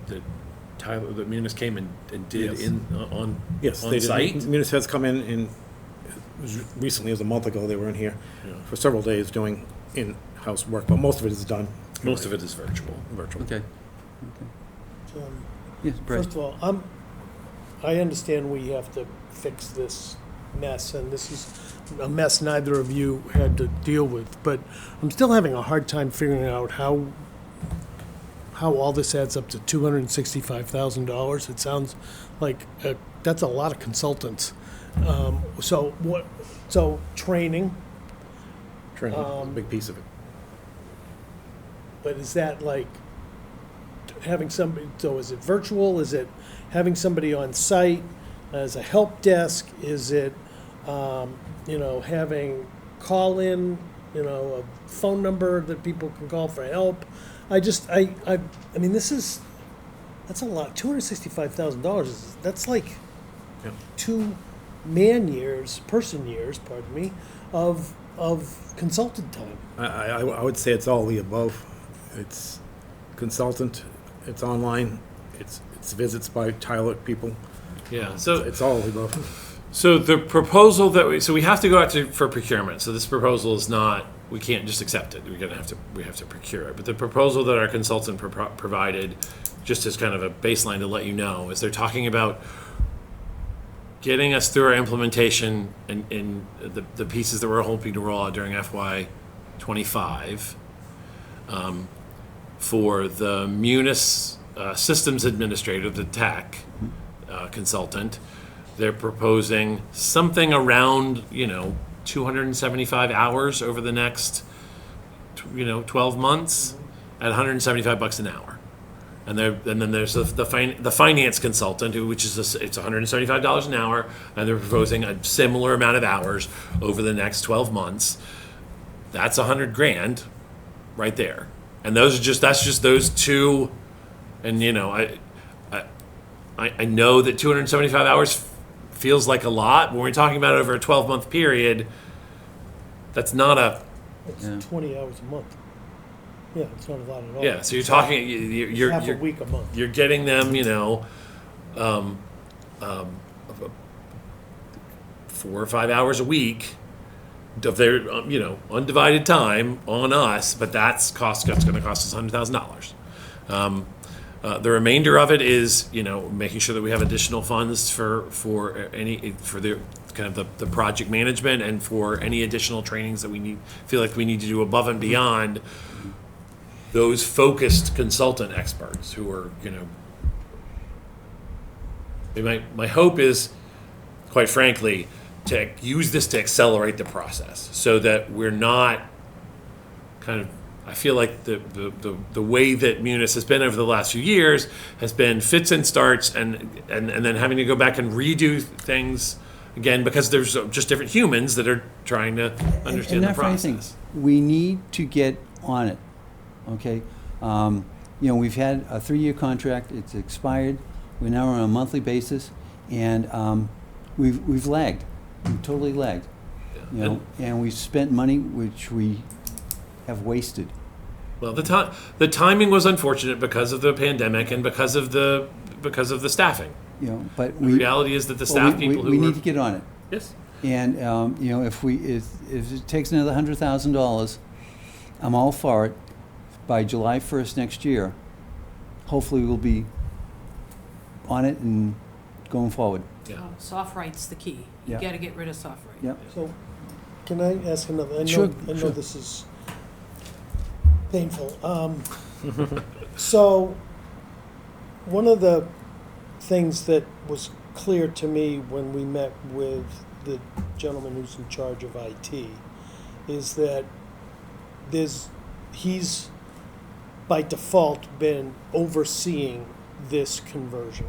Speaker 4: Tyler, that Munis came and did
Speaker 7: Yes.
Speaker 4: on
Speaker 7: Yes,
Speaker 4: on
Speaker 7: they did.
Speaker 4: site.
Speaker 7: Munis has come in, and it was recently, it was a month ago, they were in here
Speaker 4: Yeah.
Speaker 7: for several days doing in-house work, but most of it is done.
Speaker 4: Most of it is virtual.
Speaker 7: Virtual.
Speaker 1: Okay.
Speaker 8: Um,
Speaker 1: Yes, Brett.
Speaker 8: First of all, I understand we have to fix this mess, and this is a mess neither of you had to deal with, but I'm still having a hard time figuring out how all this adds up to $265,000. It sounds like that's a lot of consultants. So training,
Speaker 7: Training is a big piece of it.
Speaker 8: but is that like having somebody, so is it virtual? Is it having somebody on site as a help desk? Is it, having call-in, a phone number that people can call for help? I mean, that's a lot. $265,000, that's like
Speaker 7: Yeah.
Speaker 8: 2 person years, pardon me, of consultant time.
Speaker 7: I would say it's all the above. It's consultant, it's online, it's visits by Tyler people.
Speaker 4: Yeah. So
Speaker 7: It's all the above.
Speaker 4: So the proposal so we have to go out for procurement. So this proposal is not, we can't just accept it. We have to procure it. But the proposal that our consultant provided, just as kind of a baseline to let you know, is they're talking about getting us through our implementation in the pieces that we're hoping to roll out during FY25, for the Munis systems administrator, the tech consultant. They're proposing something around 275 hours over the next 12 months at $175 an hour. And then there's the finance consultant, which is it's $175 an hour, and they're proposing a similar amount of hours over the next 12 months. That's $100,000 right there. And that's just those two. And I know that 275 hours feels like a lot, but when we're talking about it over a 12-month period, that's not a.
Speaker 8: It's
Speaker 1: Yeah.
Speaker 8: 20 hours a month. Yeah, it's not a lot at all.
Speaker 4: Yeah, so you're talking, you're
Speaker 8: Half a week a month.
Speaker 4: you're getting them, 4 or 5 hours a week of their, undivided time on us, but that's going to cost us $100,000. The remainder of it is, making sure that we have additional funds for the kind of the project management and for any additional trainings that feel like we need to do above and beyond those focused consultant experts who are, my hope is, quite frankly, to use this to accelerate the process so that we're not kind of, I feel like the way that Munis has been over the last few years has been fits and starts and then having to go back and redo things again because there's just different humans that are trying to understand
Speaker 1: And
Speaker 4: the
Speaker 1: not for anything,
Speaker 4: process.
Speaker 1: we need to get on it, okay? We've had a 3-year contract, it's expired, we're now on a monthly basis, and we've lagged, we've totally lagged. And we've spent money which we have wasted.
Speaker 4: Well, the timing was unfortunate because of the pandemic and because of the staffing.
Speaker 1: But
Speaker 4: The
Speaker 1: we.
Speaker 4: reality is that the staff people who
Speaker 1: We
Speaker 4: were,
Speaker 1: need to get on it.
Speaker 4: yes.
Speaker 1: And, if it takes another $100,000, I'm all for it. By July 1st next year, hopefully we'll be on it and going forward.
Speaker 4: Yeah.
Speaker 3: Soft right's the key. You
Speaker 1: Yeah.
Speaker 3: gotta get rid of soft right.
Speaker 1: Yep.
Speaker 8: So, can I ask another?
Speaker 1: Sure,
Speaker 8: I know
Speaker 1: sure.
Speaker 8: this is painful. So, one of the things that was clear to me when we met with the gentleman who's in charge of IT is that he's by default been overseeing this conversion.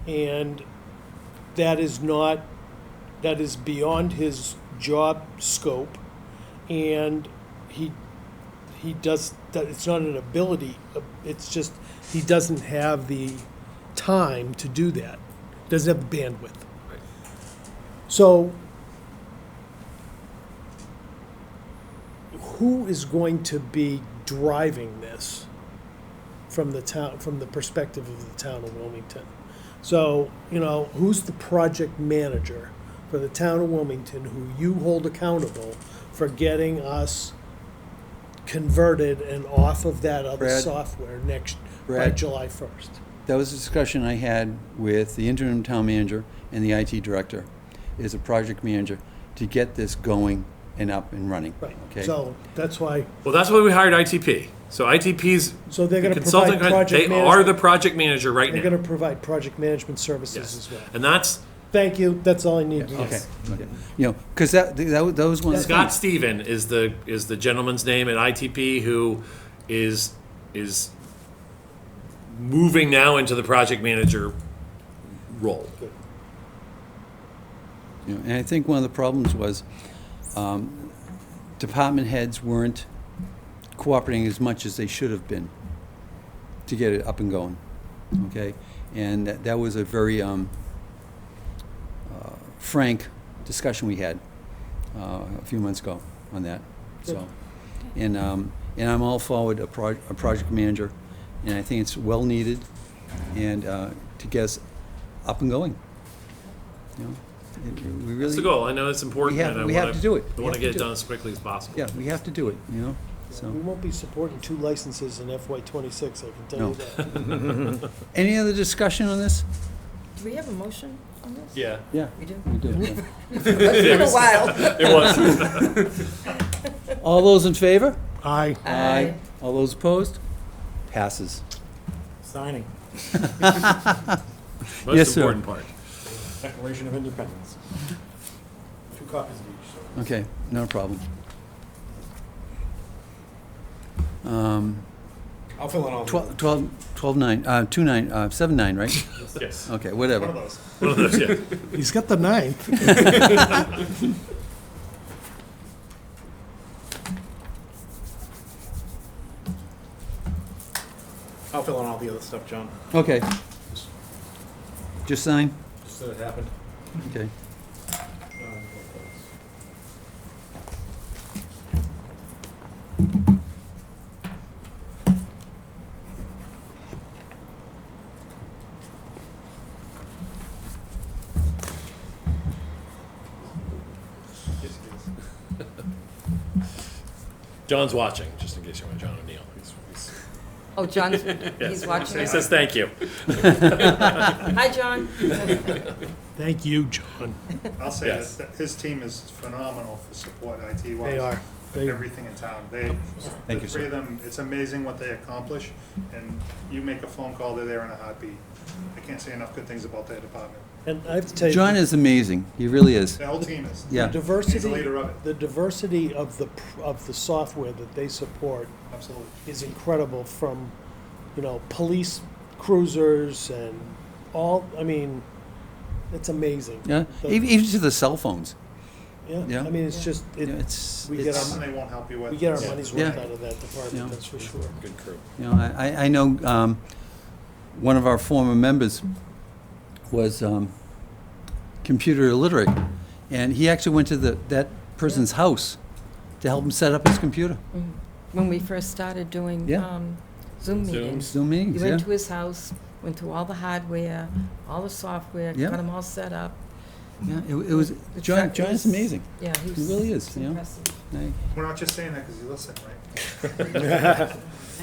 Speaker 8: And that is beyond his job scope, and he does that. It's not an ability. It's just he doesn't have the time to do that. Doesn't have the bandwidth.
Speaker 4: Right.
Speaker 8: So, who is going to be driving this from the perspective of the town of Wilmington? So, who's the project manager for the town of Wilmington who you hold accountable for getting us converted and off of that other
Speaker 1: Brad.
Speaker 8: software by
Speaker 1: Brad.
Speaker 8: July 1st?
Speaker 1: That was a discussion I had with the interim town manager and the IT director, is a project manager, to get this going and up and running.
Speaker 8: Right.
Speaker 1: Okay?
Speaker 8: So that's why.
Speaker 4: Well, that's why we hired ITP. So ITP's
Speaker 8: So they're
Speaker 4: the
Speaker 8: going to
Speaker 4: consulting
Speaker 8: provide
Speaker 4: company,
Speaker 8: project
Speaker 4: they are
Speaker 8: management.
Speaker 4: the project manager right
Speaker 8: They're
Speaker 4: now.
Speaker 8: going to provide project management services
Speaker 4: Yes.
Speaker 8: as well.
Speaker 4: And that's
Speaker 8: Thank you. That's all I need. to know.
Speaker 1: Okay, okay. Because that was one of the
Speaker 4: Scott
Speaker 1: things.
Speaker 4: Stephen is the gentleman's name at ITP who is moving now into the project manager role.
Speaker 1: And I think one of the problems was department heads weren't cooperating as much as they should have been to get it up and going, okay? And that was a very frank discussion we had a few months ago on that, so. And I'm all forward a project manager, and I think it's well needed, and to get us up and going. We really.
Speaker 4: That's the goal. I know it's important. and I
Speaker 1: We have
Speaker 4: wanna-
Speaker 1: to do it.
Speaker 4: I
Speaker 1: We
Speaker 4: want to
Speaker 1: have
Speaker 4: get
Speaker 1: to
Speaker 4: it
Speaker 1: do
Speaker 4: done as quickly as possible.
Speaker 1: Yeah, we have to do it, so.
Speaker 8: We won't be supporting 2 licenses in FY '26, I can tell you that.
Speaker 1: Any other discussion on this?
Speaker 2: Do we have a motion on this?
Speaker 9: Yeah,
Speaker 1: Yeah.
Speaker 2: We do?
Speaker 1: We do. yeah.
Speaker 2: It's been a while.
Speaker 9: it was.
Speaker 1: All those in favor?
Speaker 8: Aye.
Speaker 2: Aye.
Speaker 1: All those opposed? Passes.
Speaker 7: Signing.
Speaker 4: Most
Speaker 1: Yes, sir.
Speaker 4: important part.
Speaker 7: Declaration of Independence. 2 copies of each.
Speaker 1: Okay, no problem.
Speaker 7: I'll fill in all.
Speaker 1: 7-9, right?
Speaker 4: Yes.
Speaker 1: Okay, whatever.
Speaker 8: One of those.
Speaker 4: One of those, yeah.
Speaker 8: He's got the 9.
Speaker 7: I'll fill in all the other stuff, John.
Speaker 1: Okay. Just sign?
Speaker 7: Just that it happened.
Speaker 1: Okay.
Speaker 4: John's watching, just in case you want John O'Neill. He's
Speaker 2: Oh, John's, he's watching
Speaker 9: He
Speaker 2: us.
Speaker 9: says thank you.
Speaker 2: Hi, John.
Speaker 8: Thank you, John.
Speaker 6: I'll say
Speaker 9: Yes.
Speaker 6: that his team is phenomenal for support IT wise.
Speaker 8: They are. They-
Speaker 6: Everything in town.
Speaker 1: Thank
Speaker 6: The
Speaker 1: you,
Speaker 6: three
Speaker 1: sir.
Speaker 6: of them, it's amazing what they accomplish, and you make a phone call, they're there in a heartbeat. I can't say enough good things about their department.
Speaker 8: And I have to tell you.
Speaker 1: John is amazing. He really is.
Speaker 6: The whole team is.
Speaker 1: Yeah.
Speaker 8: The diversity,
Speaker 6: He's the leader of it.
Speaker 8: the diversity of the software that they support
Speaker 6: Absolutely.
Speaker 8: is incredible, from, you know, police cruisers and all, I mean, it's amazing.
Speaker 1: Yeah,
Speaker 8: The-
Speaker 1: even to the cell phones.
Speaker 8: Yeah,
Speaker 1: Yeah.
Speaker 8: I mean, it's just,
Speaker 1: You know,
Speaker 8: it,
Speaker 1: it's,
Speaker 8: we get
Speaker 1: it's,
Speaker 6: Something they won't help you with.
Speaker 8: we get our
Speaker 6: Yeah.
Speaker 8: money's
Speaker 1: Yeah.
Speaker 8: worth out of that department,
Speaker 1: Yeah.
Speaker 8: that's for sure.
Speaker 9: Good crew.
Speaker 1: you know, I know one of our former members was computer illiterate, and he actually went to that person's house to help him set up his computer.
Speaker 2: When we first started doing
Speaker 1: Yeah.
Speaker 2: Zoom
Speaker 9: Zooms.
Speaker 2: meetings.
Speaker 1: Zoom meetings,
Speaker 2: We
Speaker 1: yeah.
Speaker 2: went to his house, went through all the hardware, all the software,
Speaker 1: Yeah.
Speaker 2: got him all set up.
Speaker 1: Yeah, it was,
Speaker 2: The
Speaker 1: John,
Speaker 2: truck
Speaker 1: John is
Speaker 2: is-
Speaker 1: amazing.
Speaker 2: Yeah, he
Speaker 1: He really is,
Speaker 2: it's
Speaker 1: you know.
Speaker 2: impressive.
Speaker 1: I-
Speaker 6: We're not just saying that because you listen, right?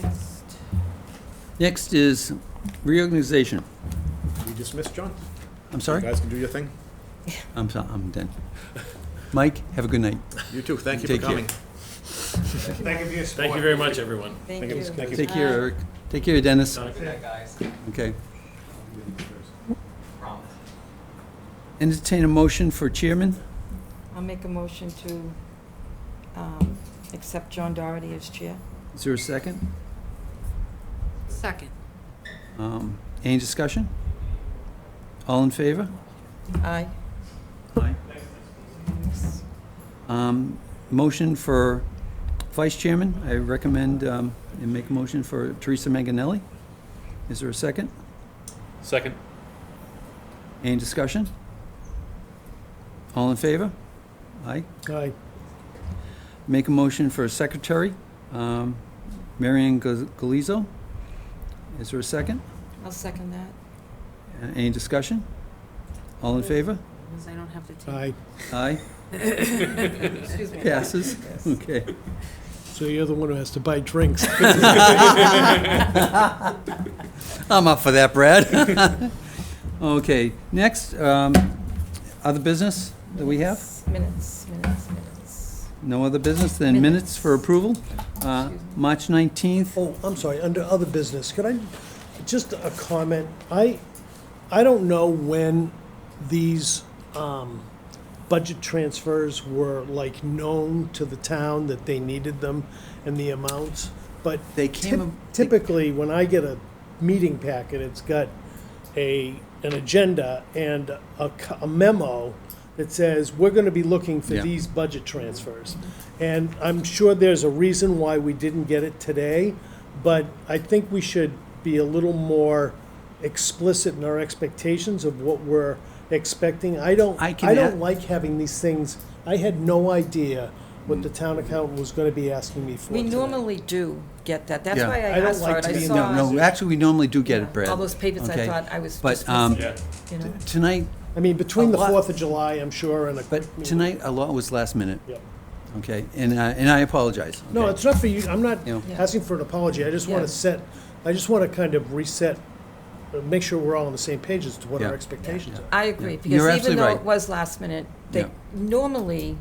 Speaker 2: Next.
Speaker 1: Next is reorganization.
Speaker 7: You dismissed, John?
Speaker 1: I'm
Speaker 7: You
Speaker 1: sorry?
Speaker 7: guys can do your thing.
Speaker 1: I'm done. Mike, have a good night.
Speaker 7: You too. Thank you
Speaker 1: Take
Speaker 7: for
Speaker 1: care.
Speaker 7: coming.
Speaker 6: Thank you for your support.
Speaker 9: Thank you very much, everyone.
Speaker 2: Thank
Speaker 7: you.
Speaker 2: you.
Speaker 7: Thank you.
Speaker 1: Take care, Eric. Take care, Dennis. Okay. Entertain a motion for chairman.
Speaker 2: I'll make a motion to accept John Doherty as chair.
Speaker 1: Is there a second?
Speaker 3: Second.
Speaker 1: Any discussion? All in favor?
Speaker 2: Aye.
Speaker 1: Aye. Motion for vice chairman. I recommend and make a motion for Teresa Manganelli. Is there a second?
Speaker 9: Second.
Speaker 1: Any discussion? All in favor? Aye.
Speaker 8: Aye.
Speaker 1: Make a motion for secretary, Marion Galizo. Is there a second?
Speaker 2: I'll second that.
Speaker 1: Any discussion? All in favor?
Speaker 3: Because I don't have to take.
Speaker 8: Aye.
Speaker 1: Aye.
Speaker 2: Excuse me.
Speaker 1: Passes. Okay.
Speaker 8: So you're the one who has to buy drinks.
Speaker 1: I'm up for that, Brad. Okay, next, other business that we have?
Speaker 2: Minutes.
Speaker 1: No other business, then minutes for approval. March 19th.
Speaker 8: Oh, I'm sorry, under other business, could I, just a comment, I don't know when these, budget transfers were like known to the town that they needed them and the amounts, but
Speaker 1: They came.
Speaker 8: typically, when I get a meeting packet, it's got an agenda and a memo that says, we're gonna be looking for
Speaker 1: Yeah.
Speaker 8: these budget transfers. And I'm sure there's a reason why we didn't get it today, but I think we should be a little more explicit in our expectations of what we're expecting. I don't like having these things, I had no idea what the town accountant was gonna be asking me for
Speaker 2: We
Speaker 8: today.
Speaker 2: normally do get that. That's
Speaker 1: Yeah.
Speaker 2: why I
Speaker 8: I don't
Speaker 2: asked for
Speaker 8: like
Speaker 2: it.
Speaker 8: to
Speaker 2: I
Speaker 8: be in
Speaker 2: saw.
Speaker 1: No, actually, we normally do get
Speaker 2: yeah,
Speaker 1: it, Brad.
Speaker 2: All those papers, I
Speaker 1: Okay.
Speaker 2: thought I was
Speaker 1: But,
Speaker 2: just missing,
Speaker 9: Yeah.
Speaker 2: you know?
Speaker 1: Tonight,
Speaker 8: I mean, between
Speaker 1: A
Speaker 8: the
Speaker 1: lot-
Speaker 8: 4th of July, I'm sure, and a.
Speaker 1: but tonight, a lot was last minute,
Speaker 8: Yep.
Speaker 1: okay? And I apologize.
Speaker 8: No,
Speaker 1: okay?
Speaker 8: it's not for you, I'm not
Speaker 1: You know.
Speaker 2: Yeah.
Speaker 8: asking for an apology, I just wanna
Speaker 2: Yeah.
Speaker 8: I just wanna kind of reset, make sure we're all on the same page as to what our
Speaker 1: Yeah.
Speaker 8: expectations are.
Speaker 2: I agree,
Speaker 1: You're
Speaker 2: because even
Speaker 1: absolutely
Speaker 2: though
Speaker 1: right.
Speaker 2: it was last minute, they,
Speaker 1: Yeah.
Speaker 2: normally,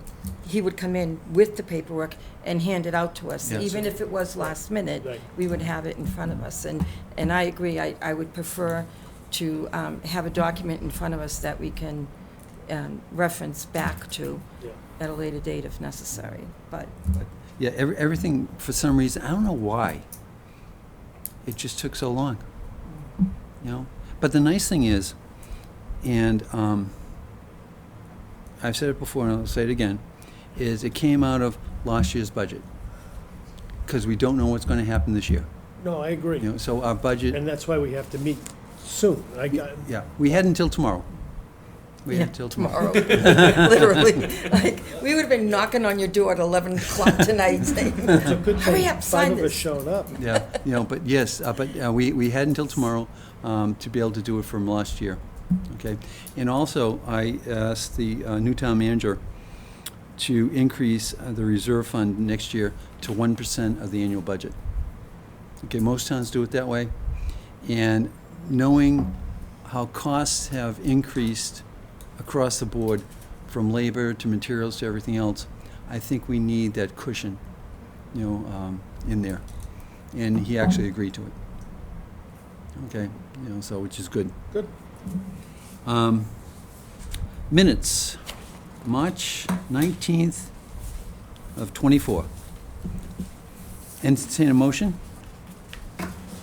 Speaker 2: he would come in with the paperwork and hand it out to us.
Speaker 1: Yes.
Speaker 2: Even if it was last minute,
Speaker 8: Right.
Speaker 2: we would have it in front of us. And I agree, I would prefer to have a document in front of us that we can reference back to
Speaker 8: Yeah.
Speaker 2: at a later date if necessary. But
Speaker 1: Yeah, everything, for some reason, I don't know why. It just took so long, you know? But the nice thing is, and I've said it before and I'll say it again, is it came out of last year's budget. Because we don't know what's gonna happen this year,
Speaker 8: No, I agree,
Speaker 1: you know, so our budget,
Speaker 8: and that's why we have to meet soon.
Speaker 1: yeah, we had until tomorrow. We
Speaker 2: yeah,
Speaker 1: had until tomorrow.
Speaker 2: literally, like, we would have been knocking on your door at 11 o'clock tonight saying,
Speaker 8: It's a good
Speaker 2: Hurry
Speaker 8: thing
Speaker 2: up, sign
Speaker 8: 5 of us
Speaker 2: this.
Speaker 8: showed up.
Speaker 1: Yeah, you know, but yes, we had until tomorrow to be able to do it from last year, okay? And also, I asked the new town manager to increase the reserve fund next year to 1% of the annual budget. Okay, most towns do it that way. And knowing how costs have increased across the board, from labor to materials to everything else, I think we need that cushion, in there. And he actually agreed to it. Okay, so which is good.
Speaker 8: Good.
Speaker 1: Minutes, March 19th of '24. Entertain a motion?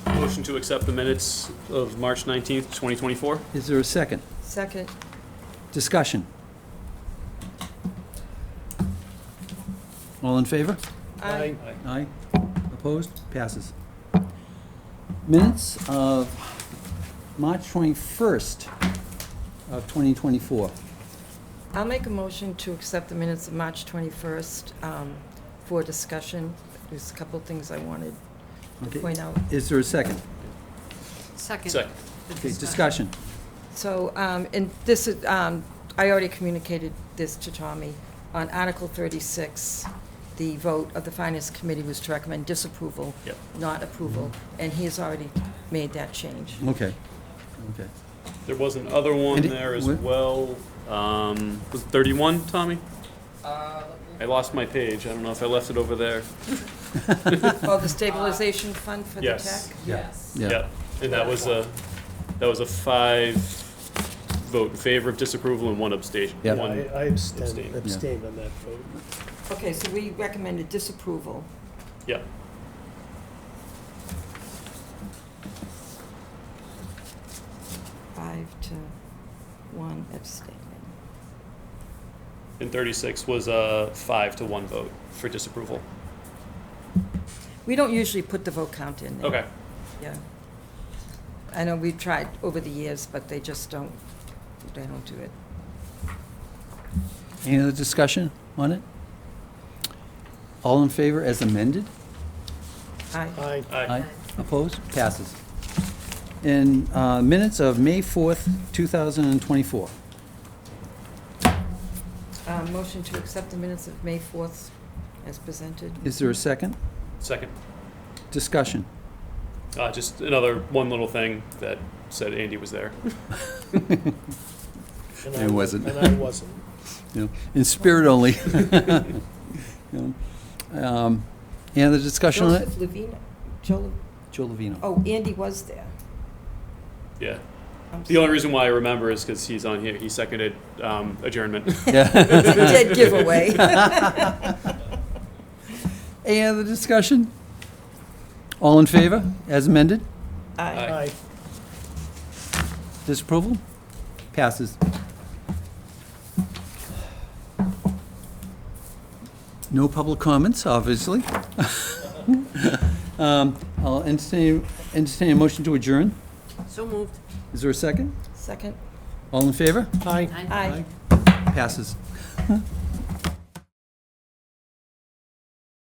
Speaker 9: Motion to accept the minutes of March 19th, 2024.
Speaker 1: Is there a second?
Speaker 2: Second.
Speaker 1: Discussion? All in favor?
Speaker 2: Aye.
Speaker 1: Aye. Opposed? Passes. Minutes of March 21st of 2024.
Speaker 2: I'll make a motion to accept the minutes of March 21st for discussion. There's a couple things I wanted to
Speaker 1: Okay.
Speaker 2: point out.
Speaker 1: Is there a second?
Speaker 3: Second.
Speaker 9: Second.
Speaker 1: Okay, discussion.
Speaker 2: So, and this is, I already communicated this to Tommy. On Article 36, the vote of the Finance Committee was to recommend disapproval,
Speaker 9: Yep.
Speaker 2: not approval, and he has already made that change.
Speaker 1: Okay. Okay.
Speaker 9: There was another one
Speaker 1: And it-
Speaker 9: there as
Speaker 1: what-
Speaker 9: well. Was it 31, Tommy? I lost my page. I don't know if I left it over there.
Speaker 2: Oh, the stabilization fund for the
Speaker 9: Yes.
Speaker 2: tech?
Speaker 1: Yeah.
Speaker 9: Yep. And that was a 5 vote in favor of disapproval and 1 abstention.
Speaker 1: Yeah.
Speaker 9: One
Speaker 8: I
Speaker 9: abstain.
Speaker 8: abstained on that vote.
Speaker 2: Okay, so we recommended disapproval.
Speaker 9: Yeah.
Speaker 2: Five to one abstaining.
Speaker 9: And 36 was a 5 to 1 vote for disapproval.
Speaker 2: We don't usually put the vote count in there.
Speaker 9: Okay.
Speaker 2: Yeah. I know we've tried over the years, but they just don't do it.
Speaker 1: Any other discussion on it? All in favor as amended?
Speaker 2: Aye.
Speaker 8: Aye.
Speaker 9: Aye.
Speaker 1: Opposed? Passes. In minutes of May 4th, 2024.
Speaker 2: Motion to accept the minutes of May 4th as presented.
Speaker 1: Is there a second?
Speaker 9: Second.
Speaker 1: Discussion.
Speaker 9: Just another one little thing that said Andy was there.
Speaker 8: And I-
Speaker 1: It wasn't.
Speaker 8: And I wasn't.
Speaker 1: In spirit only. Any other discussion on it?
Speaker 2: Joseph Levine, Joe,
Speaker 1: Joe Levino.
Speaker 2: oh, Andy was there.
Speaker 9: Yeah.
Speaker 2: I'm
Speaker 9: The only
Speaker 2: sorry.
Speaker 9: reason why I remember is because he's on here. He seconded adjournment.
Speaker 1: Yeah.
Speaker 2: It's a dead giveaway.
Speaker 1: Any other discussion? All in favor, as amended?
Speaker 2: Aye.
Speaker 8: Aye.
Speaker 1: Disapproval? Passes. No public comments, obviously. I'll entertain a motion to adjourn.
Speaker 3: So moved.
Speaker 1: Is there a second?
Speaker 2: Second.
Speaker 1: All in favor?
Speaker 8: Aye.
Speaker 2: Aye.
Speaker 1: Passes.